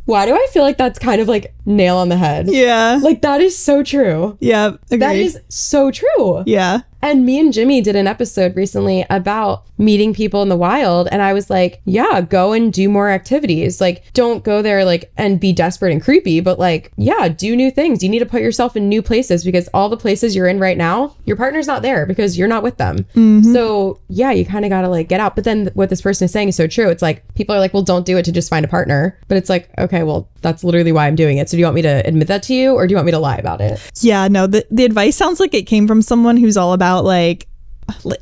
Why do I feel like that's kind of like nail on the head? Yeah. Like that is so true. Yeah. Agreed. That is so true. Yeah. And me and Jimmy did an episode recently about meeting people in the wild. And I was like, yeah, go and do more activities. Like, don't go there like and be desperate and creepy, but like, yeah, do new things. You need to put yourself in new places because all the places you're in right now, your partner's not there because you're not with them. Mm-hmm. So yeah, you kind of got to like get out. But then what this person is saying is so true. It's like, people are like, well, don't do it to just find a partner. But it's like, okay, well, that's literally why I'm doing it. So do you want me to admit that to you or do you want me to lie about it? Yeah, no, the advice sounds like it came from someone who's all about like,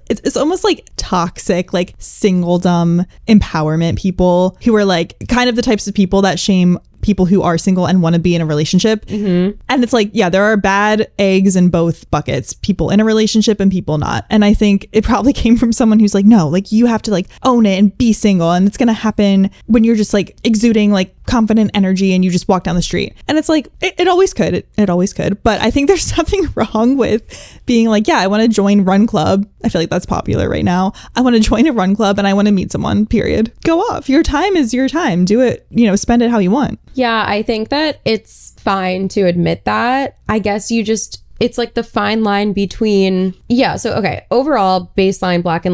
it's almost like toxic, like singledom empowerment people who are like kind of the types of people that shame people who are single and want to be in a relationship. Mm-hmm. And it's like, yeah, there are bad eggs in both buckets, people in a relationship and people not. And I think it probably came from someone who's like, no, like you have to like own it and be single. And it's going to happen when you're just like exuding like confident energy and you just walk down the street. And it's like, it always could. It always could. But I think there's nothing wrong with being like, yeah, I want to join Run Club. I feel like that's popular right now. I want to join a Run Club and I want to meet someone, period. Go off. Your time is your time. Do it, spend it how you want. Yeah, I think that it's fine to admit that. I guess it's like the fine line between, overall baseline black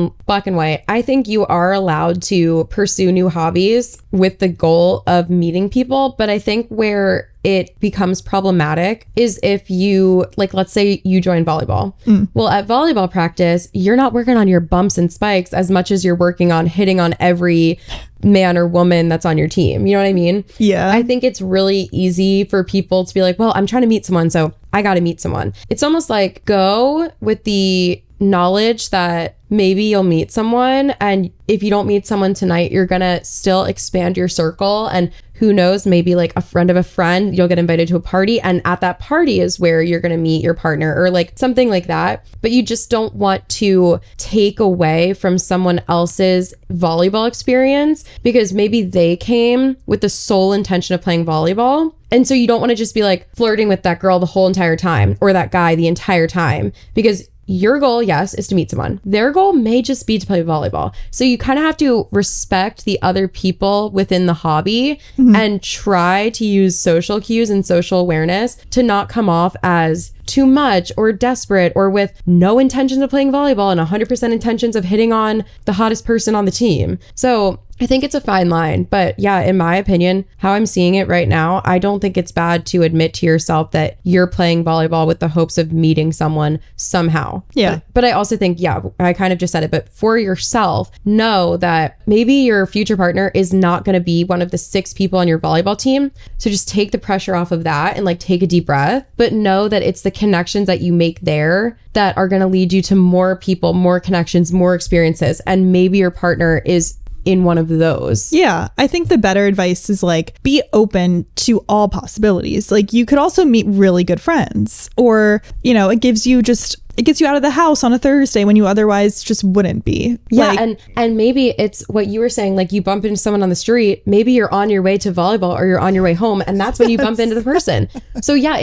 and white. I think you are allowed to pursue new hobbies with the goal of meeting people. But I think where it becomes problematic is if you, like, let's say you join volleyball. Well, at volleyball practice, you're not working on your bumps and spikes as much as you're working on hitting on every man or woman that's on your team. You know what I mean? Yeah. I think it's really easy for people to be like, well, I'm trying to meet someone, so I got to meet someone. It's almost like go with the knowledge that maybe you'll meet someone, and if you don't meet someone tonight, you're gonna still expand your circle, and who knows, maybe like a friend of a friend, you'll get invited to a party, and at that party is where you're gonna meet your partner or like something like that. But you just don't want to take away from someone else's volleyball experience because maybe they came with the sole intention of playing volleyball. And so you don't want to just be like flirting with that girl the whole entire time or that guy the entire time, because your goal, yes, is to meet someone. Their goal may just be to play volleyball. So you kind of have to respect the other people within the hobby and try to use social cues and social awareness to not come off as too much or desperate or with no intentions of playing volleyball and 100% intentions of hitting on the hottest person on the team. So I think it's a fine line. But yeah, in my opinion, how I'm seeing it right now, I don't think it's bad to admit to yourself that you're playing volleyball with the hopes of meeting someone somehow. Yeah. But I also think, yeah, I kind of just said it, but for yourself, know that maybe your future partner is not going to be one of the 6 people on your volleyball team. So just take the pressure off of that and like take a deep breath, but know that it's the connections that you make there that are going to lead you to more people, more connections, more experiences. And maybe your partner is in one of those. Yeah. I think the better advice is like, be open to all possibilities. Like you could also meet really good friends, or, it gets you out of the house on a Thursday when you otherwise just wouldn't be. Yeah. Like, and maybe it's what you were saying, like you bump into someone on the street, maybe you're on your way to volleyball or you're on your way home, and that's when you bump into the person. So yeah,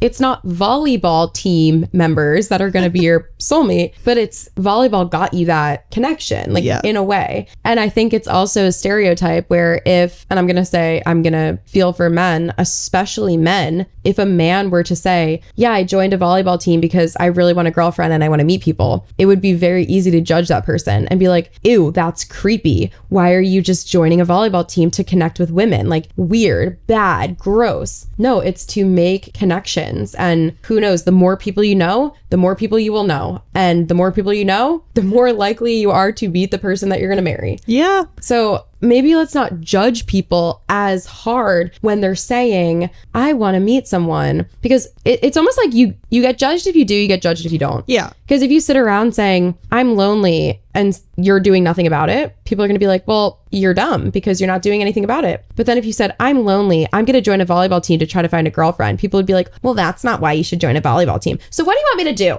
it's not volleyball team members that are going to be your soulmate, but it's volleyball got you that connection, like in a way. And I think it's also a stereotype where I'm going to feel for men, especially men, if a man were to say, yeah, I joined a volleyball team because I really want a girlfriend and I want to meet people, it would be very easy to judge that person and be like, ew, that's creepy. Why are you just joining a volleyball team to connect with women? Like weird, bad, gross. No, it's to make connection. happens. And who knows, the more people you know, the more people you will know. And the more people you know, the more likely you are to meet the person that you're going to marry. Yeah. So maybe let's not judge people as hard when they're saying, I want to meet someone, because it's almost like you get judged if you do, you get judged if you don't. Yeah. Because if you sit around saying, I'm lonely, and you're doing nothing about it, people are going to be like, well, you're dumb because you're not doing anything about it. But then if you said, I'm lonely, I'm going to join a volleyball team to try to find a girlfriend, people would be like, well, that's not why you should join a volleyball team. So what do you want me to do?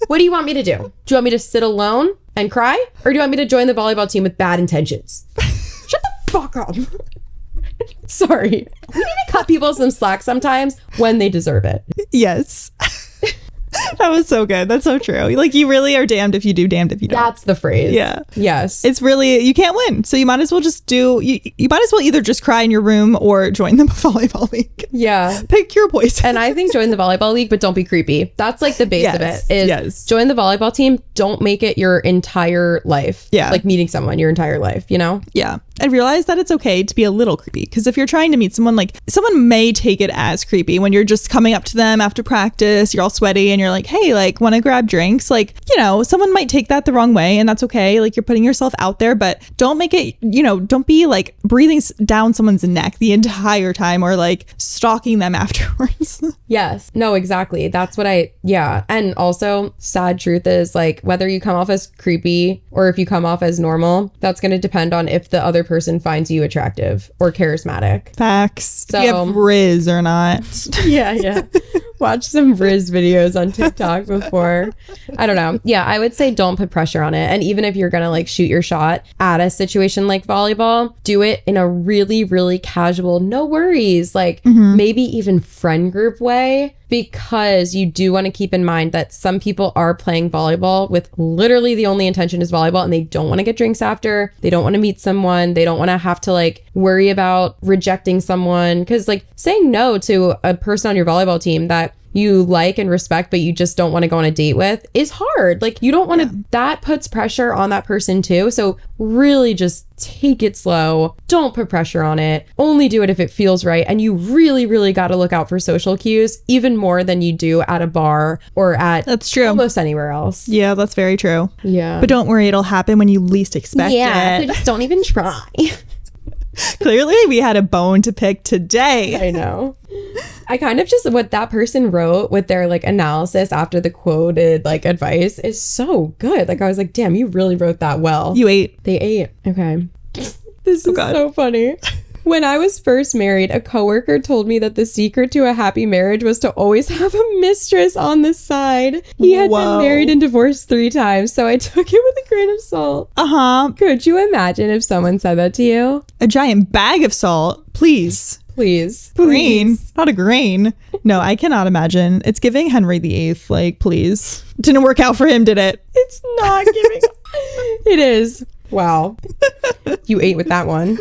What do you want me to do? Do you want me to sit alone and cry? Or do you want me to join the volleyball team with bad intentions? Shut the fuck up. Sorry. We need to cut people some slack sometimes when they deserve it. Yes. That was so good. That's so true. Like, you really are damned if you do, damned if you don't. That's the phrase. Yeah. Yes. It's really, you can't win. So you might as well just do, you might as well either just cry in your room or join the volleyball league. Yeah. Pick your poison. And I think join the volleyball league, but don't be creepy. That's like the base of it. Is join the volleyball team. Don't make it your entire life. Yeah. Like meeting someone your entire life, you know? Yeah. And realize that it's okay to be a little creepy. Because if you're trying to meet someone, like, someone may take it as creepy when you're just coming up to them after practice, you're all sweaty and you're like, hey, like, want to grab drinks? Like, you know, someone might take that the wrong way, and that's okay. Like, you're putting yourself out there, but don't make it, you know, don't be like breathing down someone's neck the entire time or like stalking them afterwards. Yes. No, exactly. That's what yeah. And also, sad truth is, like, whether you come off as creepy or if you come off as normal, that's going to depend on if the other person finds you attractive or charismatic. Facts. So, you have Riz or not. Yeah. Watch some Riz videos on TikTok before. I don't know. Yeah, I would say don't put pressure on it. And even if you're gonna like shoot your shot at a situation like volleyball, do it in a really, really casual, no worries, like maybe even friend group way, because you do want to keep in mind that some people are playing volleyball with literally the only intention is volleyball, and they don't want to get drinks after. They don't want to meet someone. They don't want to have to like worry about rejecting someone, because like saying no to a person on your volleyball team that you like and respect, but you just don't want to go on a date with is hard. Like, you don't want to, that puts pressure on that person too. So really just take it slow. Don't put pressure on it. Only do it if it feels right. And you really, really got to look out for social cues even more than you do at a bar or at that's true. Almost anywhere else. Yeah, that's very true. Yeah. But don't worry, it'll happen when you least expect it. Yeah, so just don't even try. Clearly, we had a bone to pick today. I know. I kind of just, what that person wrote with their like analysis after the quoted like advice is so good. Like, I was like, damn, you really wrote that well. You ate. They ate. Okay. This is so funny. When I was first married, a coworker told me that the secret to a happy marriage was to always have a mistress on the side. He had been married and divorced 3 times, so I took it with a grain of salt. Could you imagine if someone said that to you? A giant bag of salt, please. Please. Grain, not a grain. No, I cannot imagine. It's giving Henry VIII, like, please. Didn't work out for him, did it? It's not giving. It is. Wow. You ate with that one.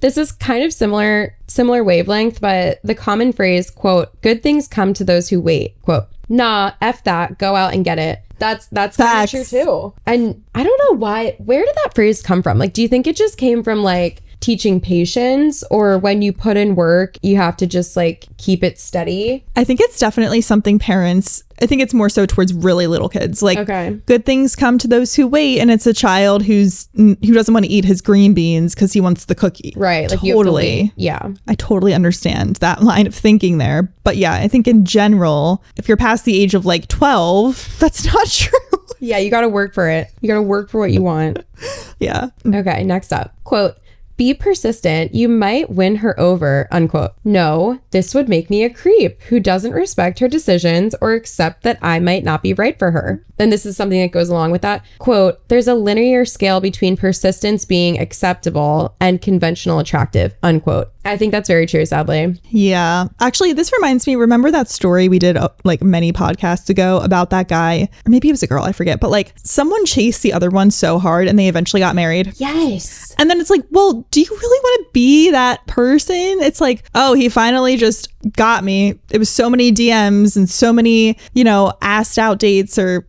This is kind of similar wavelength, but the common phrase, quote, good things come to those who wait, quote, nah, F that, go out and get it. That's kind of true too. And I don't know where did that phrase come from? Like, do you think it just came from like teaching patience, or when you put in work, you have to just like keep it steady? I think it's definitely something parents, I think it's more so towards really little kids. Like, good things come to those who wait, and it's a child who doesn't want to eat his green beans because he wants the cookie. Right. Like, totally. Yeah. I totally understand that line of thinking there. But yeah, I think in general, if you're past the age of like 12, that's not true. Yeah, you got to work for it. You got to work for what you want. Yeah. Okay, next up. Quote, be persistent, you might win her over, unquote. No, this would make me a creep who doesn't respect her decisions or accept that I might not be right for her. Then this is something that goes along with that. Quote, there's a linear scale between persistence being acceptable and conventional attractive, unquote. I think that's very true, sadly. Yeah. Actually, this reminds me, remember that story we did like many podcasts ago about that guy? Or maybe it was a girl, I forget. But like, someone chased the other one so hard and they eventually got married. Yes. And then it's like, well, do you really want to be that person? It's like, oh, he finally just got me. It was so many DMs and so many, asked out dates, or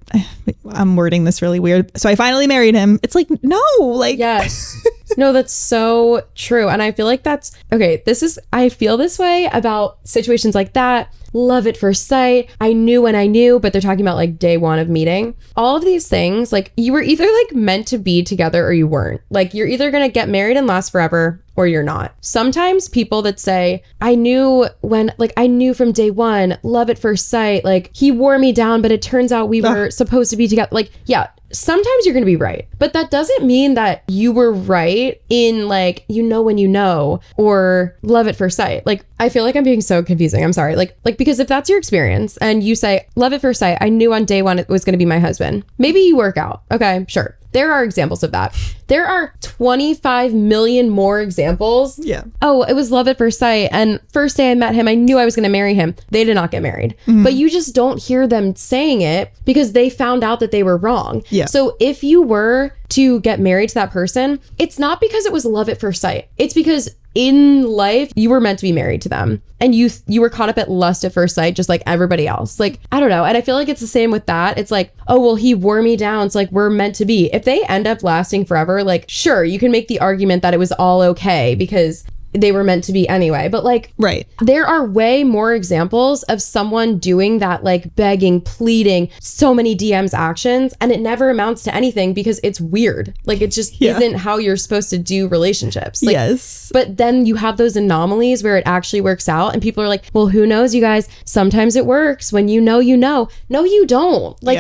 I'm wording this really weird. So I finally married him. It's like, no, like. Yes. No, that's so true. And I feel like I feel this way about situations like that. Love at first sight. I knew when I knew, but they're talking about like day one of meeting. All of these things, like you were either like meant to be together or you weren't. Like you're either going to get married and last forever or you're not. Sometimes people that say, I knew from day one, love at first sight, like he wore me down, but it turns out we were supposed to be together. Like, yeah, sometimes you're going to be right, but that doesn't mean that you were right in like, when you know, or love at first sight. Like, I feel like I'm being so confusing. I'm sorry. Like, because if that's your experience and you say love at first sight, I knew on day one it was going to be my husband. Maybe you work out. Okay, sure. There are examples of that. There are 25 million more examples. Yeah. Oh, it was love at first sight. And first day I met him, I knew I was going to marry him. They did not get married. Mm-hmm. But you just don't hear them saying it because they found out that they were wrong. Yeah. So if you were to get married to that person, it's not because it was love at first sight. It's because in life, you were meant to be married to them. And you were caught up at lust at first sight, just like everybody else. Like, I don't know. And I feel like it's the same with that. It's like, oh, well, he wore me down. It's like, we're meant to be. If they end up lasting forever, like, sure, you can make the argument that it was all okay because they were meant to be anyway. But like, right. There are way more examples of someone doing that, like begging, pleading, so many DMs actions, and it never amounts to anything because it's weird. Like it just isn't how you're supposed to do relationships. Like, yes. But then you have those anomalies where it actually works out and people are like, well, who knows, you guys? Sometimes it works. When you know, you know. No, you don't. Like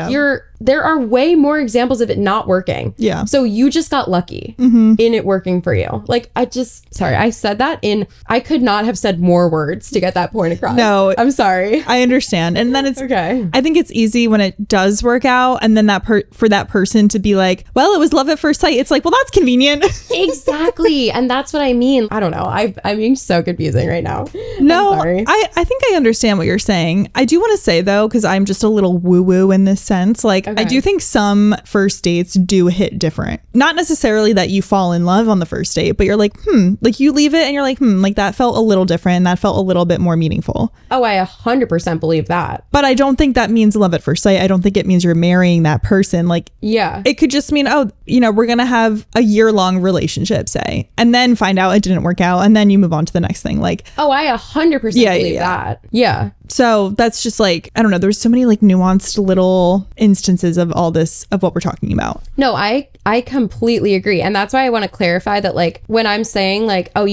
there are way more examples of it not working. Yeah. So you just got lucky in it working for you. Like I said that I could not have said more words to get that point across. No, I'm sorry. I understand. And then it's okay. I think it's easy when it does work out and then for that person to be like, well, it was love at first sight. It's like, well, that's convenient. Exactly. And that's what I mean. I don't know. I'm being so confusing right now. No, I think I understand what you're saying. I do want to say though, because I'm just a little woo-woo in this sense, like I do think some first dates do hit different. Not necessarily that you fall in love on the first date, but you're like, like you leave it and you're like, like that felt a little different. That felt a little bit more meaningful. Oh, I 100% believe that. But I don't think that means love at first sight. I don't think it means you're marrying that person. Like, yeah, it could just mean, oh, we're going to have a year-long relationship, say, and then find out it didn't work out. And then you move on to the next thing. Like, oh, I 100% believe that. Yeah. So that's just like, I don't know. There's so many like nuanced little instances of all this, of what we're talking about. No, I completely agree. And that's why I want to clarify that, like, when I'm saying like, oh,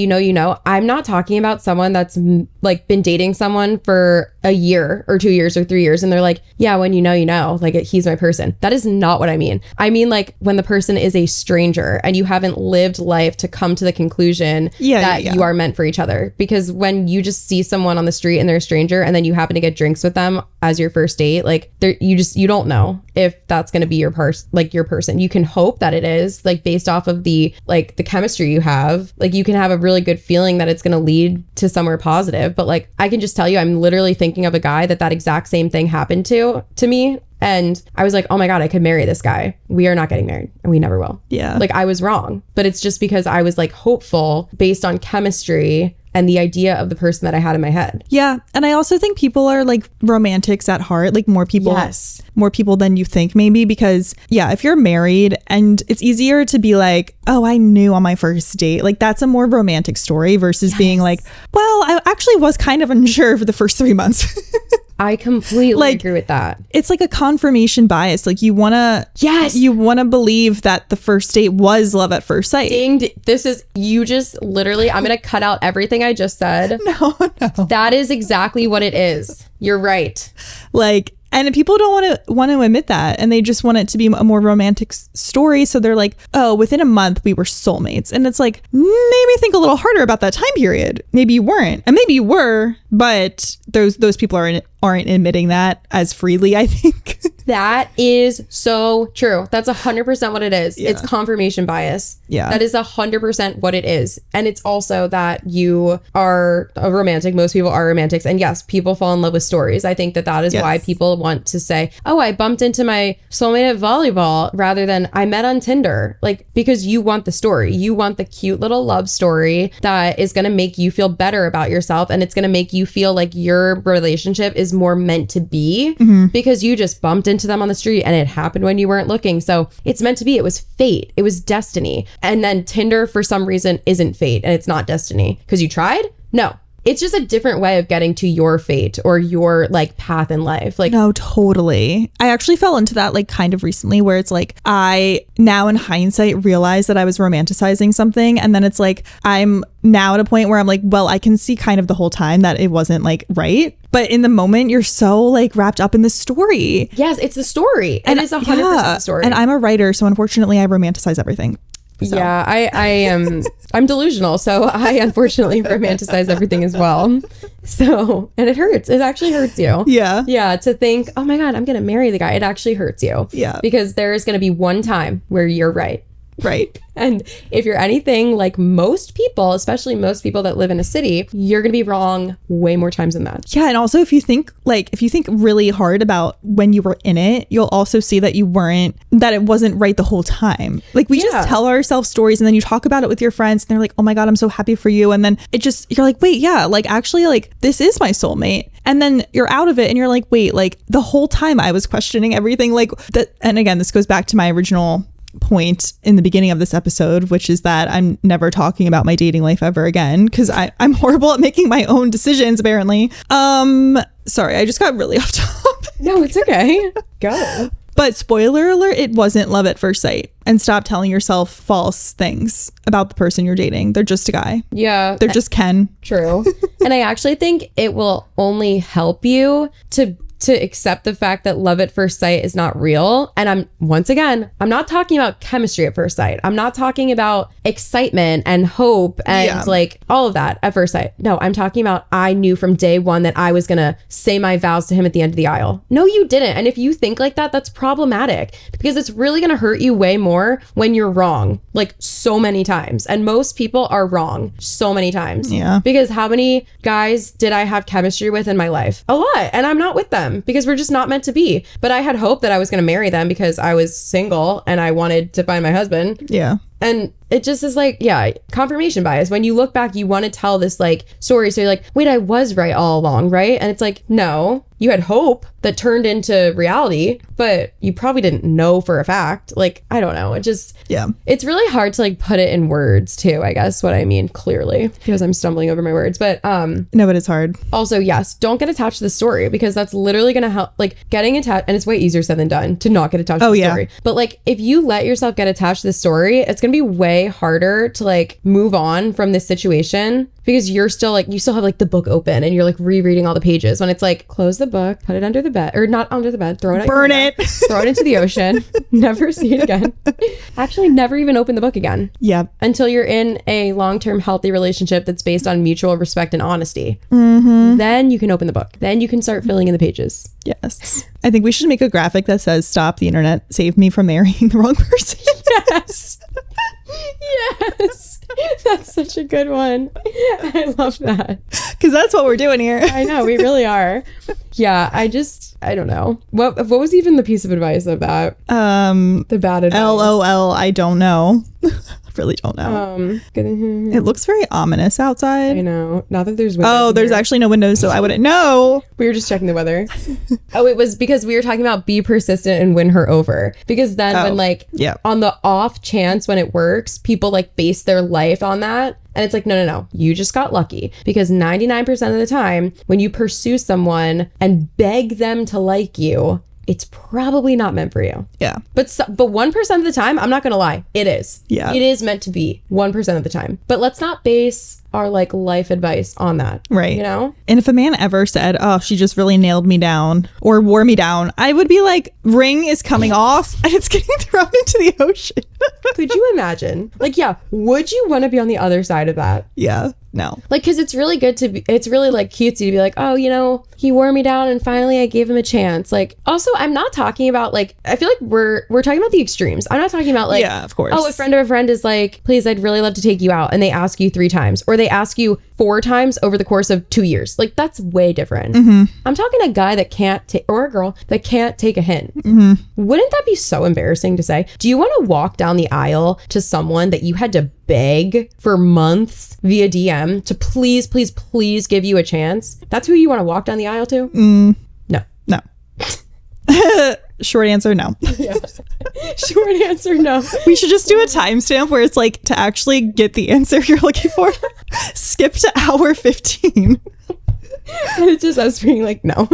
I'm not talking about someone that's like been dating someone for a year or 2 years or 3 years. And they're like, yeah, when like he's my person. That is not what I mean. I mean, like when the person is a stranger and you haven't lived life to come to the conclusion that you are meant for each other. Because when you just see someone on the street and they're a stranger and then you happen to get drinks with them as your first date, like you don't know if that's going to be your person. You can hope that it is, like based off of the chemistry you have. Like you can have a really good feeling that it's going to lead to somewhere positive. But like I can just tell you, I'm literally thinking of a guy that exact same thing happened to me. And I was like, oh my God, I could marry this guy. We are not getting married and we never will. Yeah. Like I was wrong, but it's just because I was like hopeful based on chemistry and the idea of the person that I had in my head. Yeah. And I also think people are like romantics at heart, like more people than you think maybe, because if you're married and it's easier to be like, oh, I knew on my first date, like that's a more romantic story versus being like, well, I actually was kind of unsure for the first 3 months. I completely agree with that. It's like a confirmation bias. Like you want to believe that the first date was love at first sight. You just literally, I'm going to cut out everything I just said. No. That is exactly what it is. You're right. Like, and people don't want to admit that, and they just want it to be a more romantic story. So they're like, oh, within a month we were soulmates. And it's like, maybe think a little harder about that time period. Maybe you weren't, and maybe you were, but those people aren't admitting that as freely, I think. That is so true. That's 100% what it is. Yeah. It's confirmation bias. Yeah. That is 100% what it is. And it's also that you are a romantic. Most people are romantics. And yes, people fall in love with stories. I think that is why people want to say, oh, I bumped into my soulmate at volleyball rather than I met on Tinder. Like, because you want the story. You want the cute little love story that is going to make you feel better about yourself. And it's going to make you feel like your relationship is was more meant to be because you just bumped into them on the street and it happened when you weren't looking. So it's meant to be. It was fate. It was destiny. And then Tinder, for some reason, isn't fate and it's not destiny because you tried? No. It's just a different way of getting to your fate or your like path in life. Like, no, totally. I actually fell into that like kind of recently where it's like I now in hindsight realize that I was romanticizing something. And then it's like I'm now at a point where I'm like, well, I can see kind of the whole time that it wasn't like right. But in the moment, you're so like wrapped up in the story. Yes, it's the story. And it's 100% the story. And I'm a writer. So unfortunately, I romanticize everything. So. Yeah, I am. I'm delusional, so I unfortunately romanticize everything as well. So, and it hurts. It actually hurts you. Yeah. Yeah, to think, oh my God, I'm going to marry the guy. It actually hurts you. Yeah. Because there is going to be one time where you're right. Right. And if you're anything like most people, especially most people that live in a city, you're going to be wrong way more times than that. Yeah. And also if you think really hard about when you were in it, you'll also see that that it wasn't right the whole time. Like we just tell ourselves stories and then you talk about it with your friends and they're like, oh my God, I'm so happy for you. And then you're like, wait, yeah, like actually like this is my soulmate. And then you're out of it and you're like, wait, like the whole time I was questioning everything like that. And again, this goes back to my original point in the beginning of this episode, which is that I'm never talking about my dating life ever again because I'm horrible at making my own decisions apparently. Sorry, I just got really off topic. No, it's okay. Go. But spoiler alert, it wasn't love at first sight. And stop telling yourself false things about the person you're dating. They're just a guy. Yeah. They're just Ken. True. And I actually think it will only help you to accept the fact that love at first sight is not real. And I'm not talking about chemistry at first sight. I'm not talking about excitement and hope and like all of that at first sight. No, I'm talking about I knew from day one that I was going to say my vows to him at the end of the aisle. No, you didn't. And if you think like that, that's problematic because it's really going to hurt you way more when you're wrong, like so many times. And most people are wrong so many times. Yeah. Because how many guys did I have chemistry with in my life? A lot. And I'm not with them because we're just not meant to be. But I had hope that I was going to marry them because I was single and I wanted to find my husband. Yeah. And it just is like, confirmation bias. When you look back, you want to tell this like story. So you're like, wait, I was right all along, right? And it's like, no, you had hope that turned into reality, but you probably didn't know for a fact. Like, I don't know. It just, it's really hard to like put it in words too, I guess what I mean clearly because I'm stumbling over my words. But no, but it's hard. Also, yes, don't get attached to the story because that's literally going to help like getting attached. And it's way easier said than done to not get attached to the story. But like if you let yourself get attached to the story, it's going to be way harder to like move on from this situation because you're still like, you still have like the book open and you're like rereading all the pages when it's like, close the book, put it under the bed or not under the bed, throw it, burn it, throw it into the ocean, never see it again. Actually, never even open the book again. Yeah. Until you're in a long-term healthy relationship that's based on mutual respect and honesty. Mm-hmm. Then you can open the book. Then you can start filling in the pages. Yes. I think we should make a graphic that says, stop the internet, save me from marrying the wrong person. Yes. Yes. That's such a good one. I love that. Because that's what we're doing here. I know, we really are. Yeah, I don't know. What was even the piece of advice of that? The bad advice. LOL, I don't know. Really don't know. It looks very ominous outside. I know. Not that there's windows. Oh, there's actually no windows, so I wouldn't know. We were just checking the weather. Oh, it was because we were talking about be persistent and win her over. Because then when like on the off chance when it works, people like base their life on that. And it's like, no. You just got lucky because 99% of the time when you pursue someone and beg them to like you, it's probably not meant for you. Yeah. But 1% of the time, I'm not going to lie, it is. Yeah. It is meant to be 1% of the time. But let's not base our like life advice on that. Right. You know? And if a man ever said, oh, she just really nailed me down or wore me down, I would be like, ring is coming off and it's getting thrown into the ocean. Could you imagine? Like, yeah, would you want to be on the other side of that? Yeah. No. Like, because it's really good to be, it's really like cutesy to be like, oh, you know, he wore me down and finally I gave him a chance. Like, also, I'm not talking about like, I feel like we're talking about the extremes. I'm not talking about like, yeah, of course. Oh, a friend of a friend is like, please, I'd really love to take you out. And they ask you 3 times or they ask you 4 times over the course of 2 years. Like, that's way different. Mm-hmm. I'm talking a guy that can't take, or a girl that can't take a hint. Mm-hmm. Wouldn't that be so embarrassing to say? Do you want to walk down the aisle to someone that you had to beg for months via DM to please give you a chance? That's who you want to walk down the aisle to? Short answer, no. Yeah. Short answer, no. We should just do a timestamp where it's like, to actually get the answer you're looking for, skip to hour 15. And it's just us being like, no.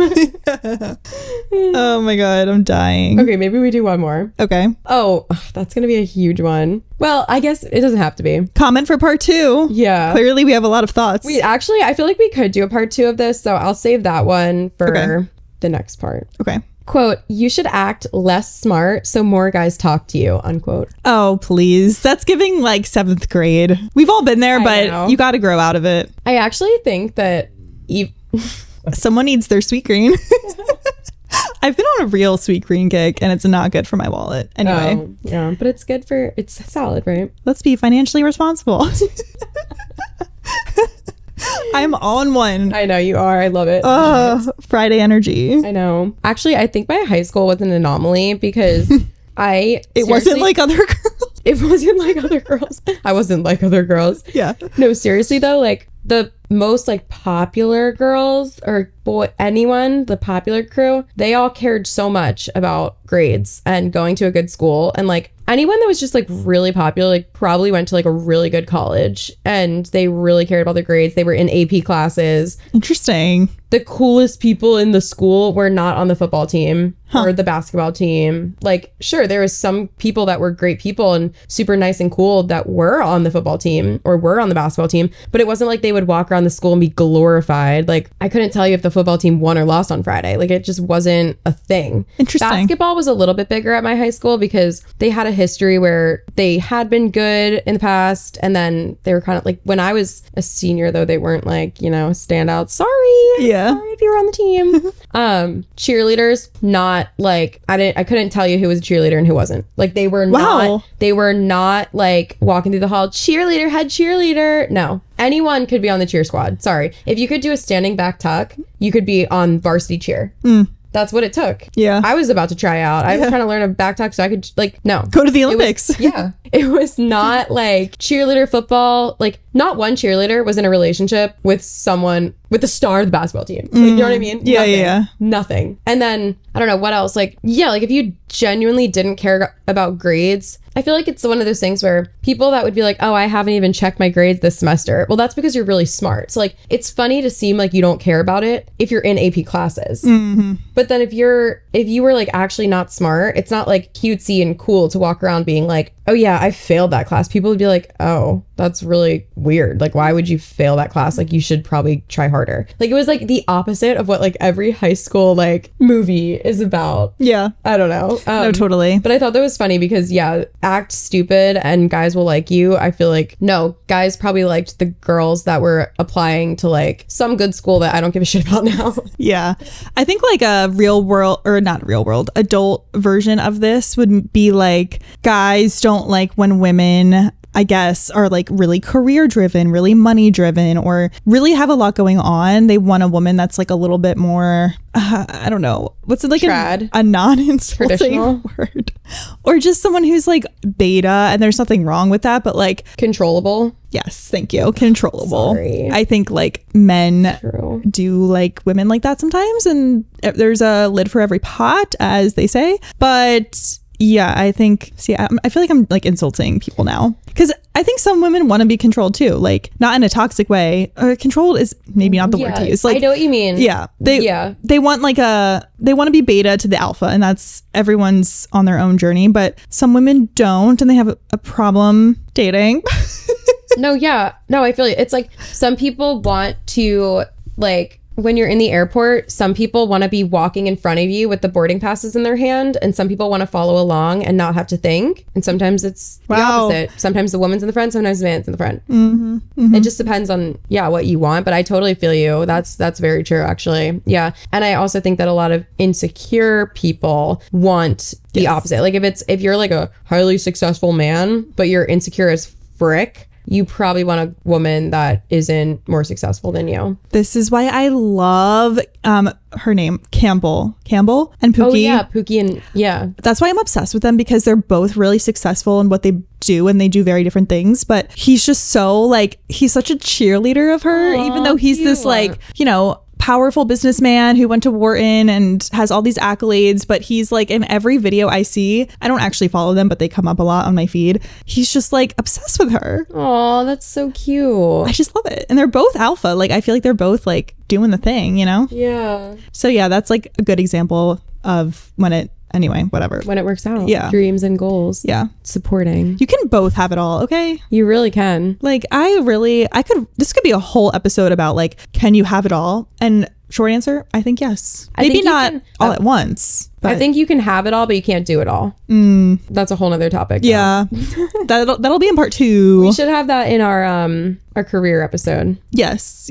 Oh my God, I'm dying. Okay, maybe we do one more. Okay. Oh, that's going to be a huge one. Well, I guess it doesn't have to be. Comment for part 2. Yeah. Clearly we have a lot of thoughts. I feel like we could do a part 2 of this, so I'll save that one for the next part. Okay. Quote, you should act less smart so more guys talk to you, unquote. Oh, please. That's giving like 7th grade. We've all been there, but you got to grow out of it. I actually think that someone needs their sweet green. I've been on a real sweet green kick and it's not good for my wallet. Anyway. Yeah, but it's solid, right? Let's be financially responsible. I'm on one. I know you are. I love it. Friday energy. I know. Actually, I think my high school was an anomaly because it wasn't like other girls. It wasn't like other girls. I wasn't like other girls. Yeah. No, seriously though, like the most like popular girls or the popular crew, they all cared so much about grades and going to a good school. And like anyone that was just like really popular, like probably went to like a really good college and they really cared about their grades. They were in AP classes. Interesting. The coolest people in the school were not on the football team or the basketball team. Like, sure, there was some people that were great people and super nice and cool that were on the football team or were on the basketball team, but it wasn't like they would walk around the school and be glorified. Like, I couldn't tell you if the football team won or lost on Friday. Like, it just wasn't a thing. Interesting. Basketball was a little bit bigger at my high school because they had a history where they had been good in the past, and then they were kind of like, when I was a senior though, they weren't like, you know, standouts. Sorry if you were on the team. Cheerleaders, not like, I couldn't tell you who was a cheerleader and who wasn't. Like, they were not like walking through the hall, cheerleader, head cheerleader. No, anyone could be on the cheer squad. Sorry, if you could do a standing back tuck, you could be on varsity cheer. That's what it took. Yeah. I was about to try out. I was trying to learn a back tuck so I could, like, no. Go to the Olympics. It was not like cheerleader football. Like, not one cheerleader was in a relationship with someone, with the star of the basketball team. Like, you know what I mean? Nothing. And then, I don't know, what else? Like, like if you genuinely didn't care about grades, I feel like it's one of those things where people that would be like, oh, I haven't even checked my grades this semester. Well, that's because you're really smart. So like, it's funny to seem like you don't care about it if you're in AP classes. But then if you were like actually not smart, it's not like cutesy and cool to walk around being like, oh yeah, I failed that class. People would be like, oh, that's really weird. Like, why would you fail that class? Like, you should probably try harder. Like, it was like the opposite of what like every high school like movie is about. Yeah. I don't know. No, totally. But I thought that was funny because act stupid and guys will like you. I feel like, no, guys probably liked the girls that were applying to like some good school that I don't give a shit about now. Yeah. I think like a real world, or not real world, adult version of this would be like, guys don't like when women, I guess, are like really career driven, really money driven, or really have a lot going on. They want a woman that's like a little bit more, I don't know, what's it like, a non-insulting word, or just someone who's like beta, and there's nothing wrong with that, but like controllable. Yes, thank you. Controllable. Sorry. I think like men do like women like that sometimes, and there's a lid for every pot, as they say. But yeah, I think, I feel like I'm like insulting people now, because I think some women want to be controlled too, like not in a toxic way. Controlled is maybe not the word to use. Like, I know what you mean. Yeah. They want like they want to be beta to the alpha, and that's, everyone's on their own journey, but some women don't, and they have a problem dating. No, I feel it's like some people want to, like, when you're in the airport, some people want to be walking in front of you with the boarding passes in their hand, and some people want to follow along and not have to think. And sometimes it's the opposite. Sometimes the woman's in the front, sometimes the man's in the front. It just depends on what you want. But I totally feel you. That's very true, actually. Yeah. And I also think that a lot of insecure people want the opposite. Like, if you're like a highly successful man, but you're insecure as frick, you probably want a woman that isn't more successful than you. This is why I love her name, Campbell and Pookie. Oh yeah, Pookie and That's why I'm obsessed with them, because they're both really successful in what they do, and they do very different things. But he's just so like, he's such a cheerleader of her, even though he's this like, you know, powerful businessman who went to Wharton and has all these accolades, but he's like in every video I see, I don't actually follow them, but they come up a lot on my feed. He's just like obsessed with her. Oh, that's so cute. I just love it. And they're both alpha. Like I feel like they're both like doing the thing, you know? Yeah. So yeah, that's like a good example of when it, anyway, whatever. When it works out. Yeah. Dreams and goals. Yeah. Supporting. You can both have it all, okay? You really can. Like this could be a whole episode about like, can you have it all? And short answer, I think yes. Maybe not all at once. But I think you can have it all, but you can't do it all. That's a whole nother topic. Yeah. That'll be in part 2. We should have that in our career episode. Yes.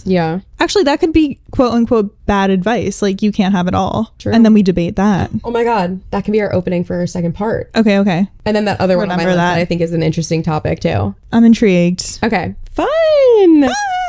Yeah. Actually, that could be quote unquote bad advice. Like you can't have it all. True. And then we debate that. Oh my God. That can be our opening for our second part. Okay. And then that other one on my Remember list that. that I think is an interesting topic too. I'm intrigued. Okay. Fun.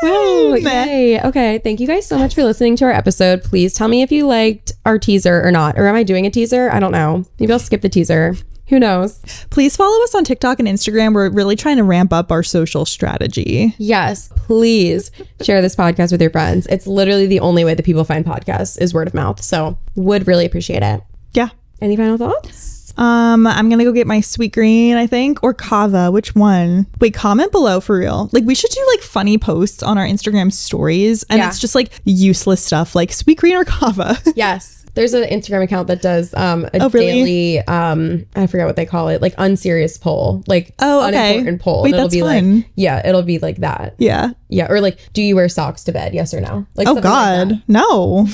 Wow. Yay. Okay. Thank you guys so much for listening to our episode. Please tell me if you liked our teaser or not. Or am I doing a teaser? I don't know. Maybe I'll skip the teaser. Who knows? Please follow us on TikTok and Instagram. We're really trying to ramp up our social strategy. Yes. Please share this podcast with your friends. It's literally the only way that people find podcasts is word of mouth. So would really appreciate it. Yeah. Any final thoughts? I'm gonna go get my sweet green, I think, or kava. Which one? Wait, comment below for real. Like we should do like funny posts on our Instagram stories, and it's just like useless stuff like sweet green or kava. Yes. There's an Instagram account that does a really? daily I forget what they call it, like unserious poll, like unimportant poll. Wait, and it'll that's be fun. like it'll be like that. Yeah. Or like, do you wear socks to bed? Yes or no? Like, oh God, like no.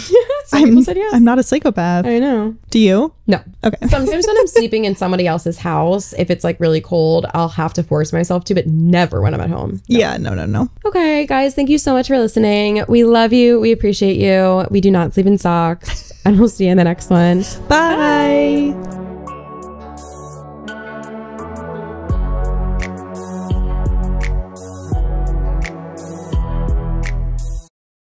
Some people said yes. I'm not a psychopath. I know. Do you? No. Okay. Sometimes when I'm sleeping in somebody else's house, if it's like really cold, I'll have to force myself to, but never when I'm at home. No. Yeah, no. Okay, guys, thank you so much for listening. We love you. We appreciate you. We do not sleep in socks. And we'll see you in the next one. Bye.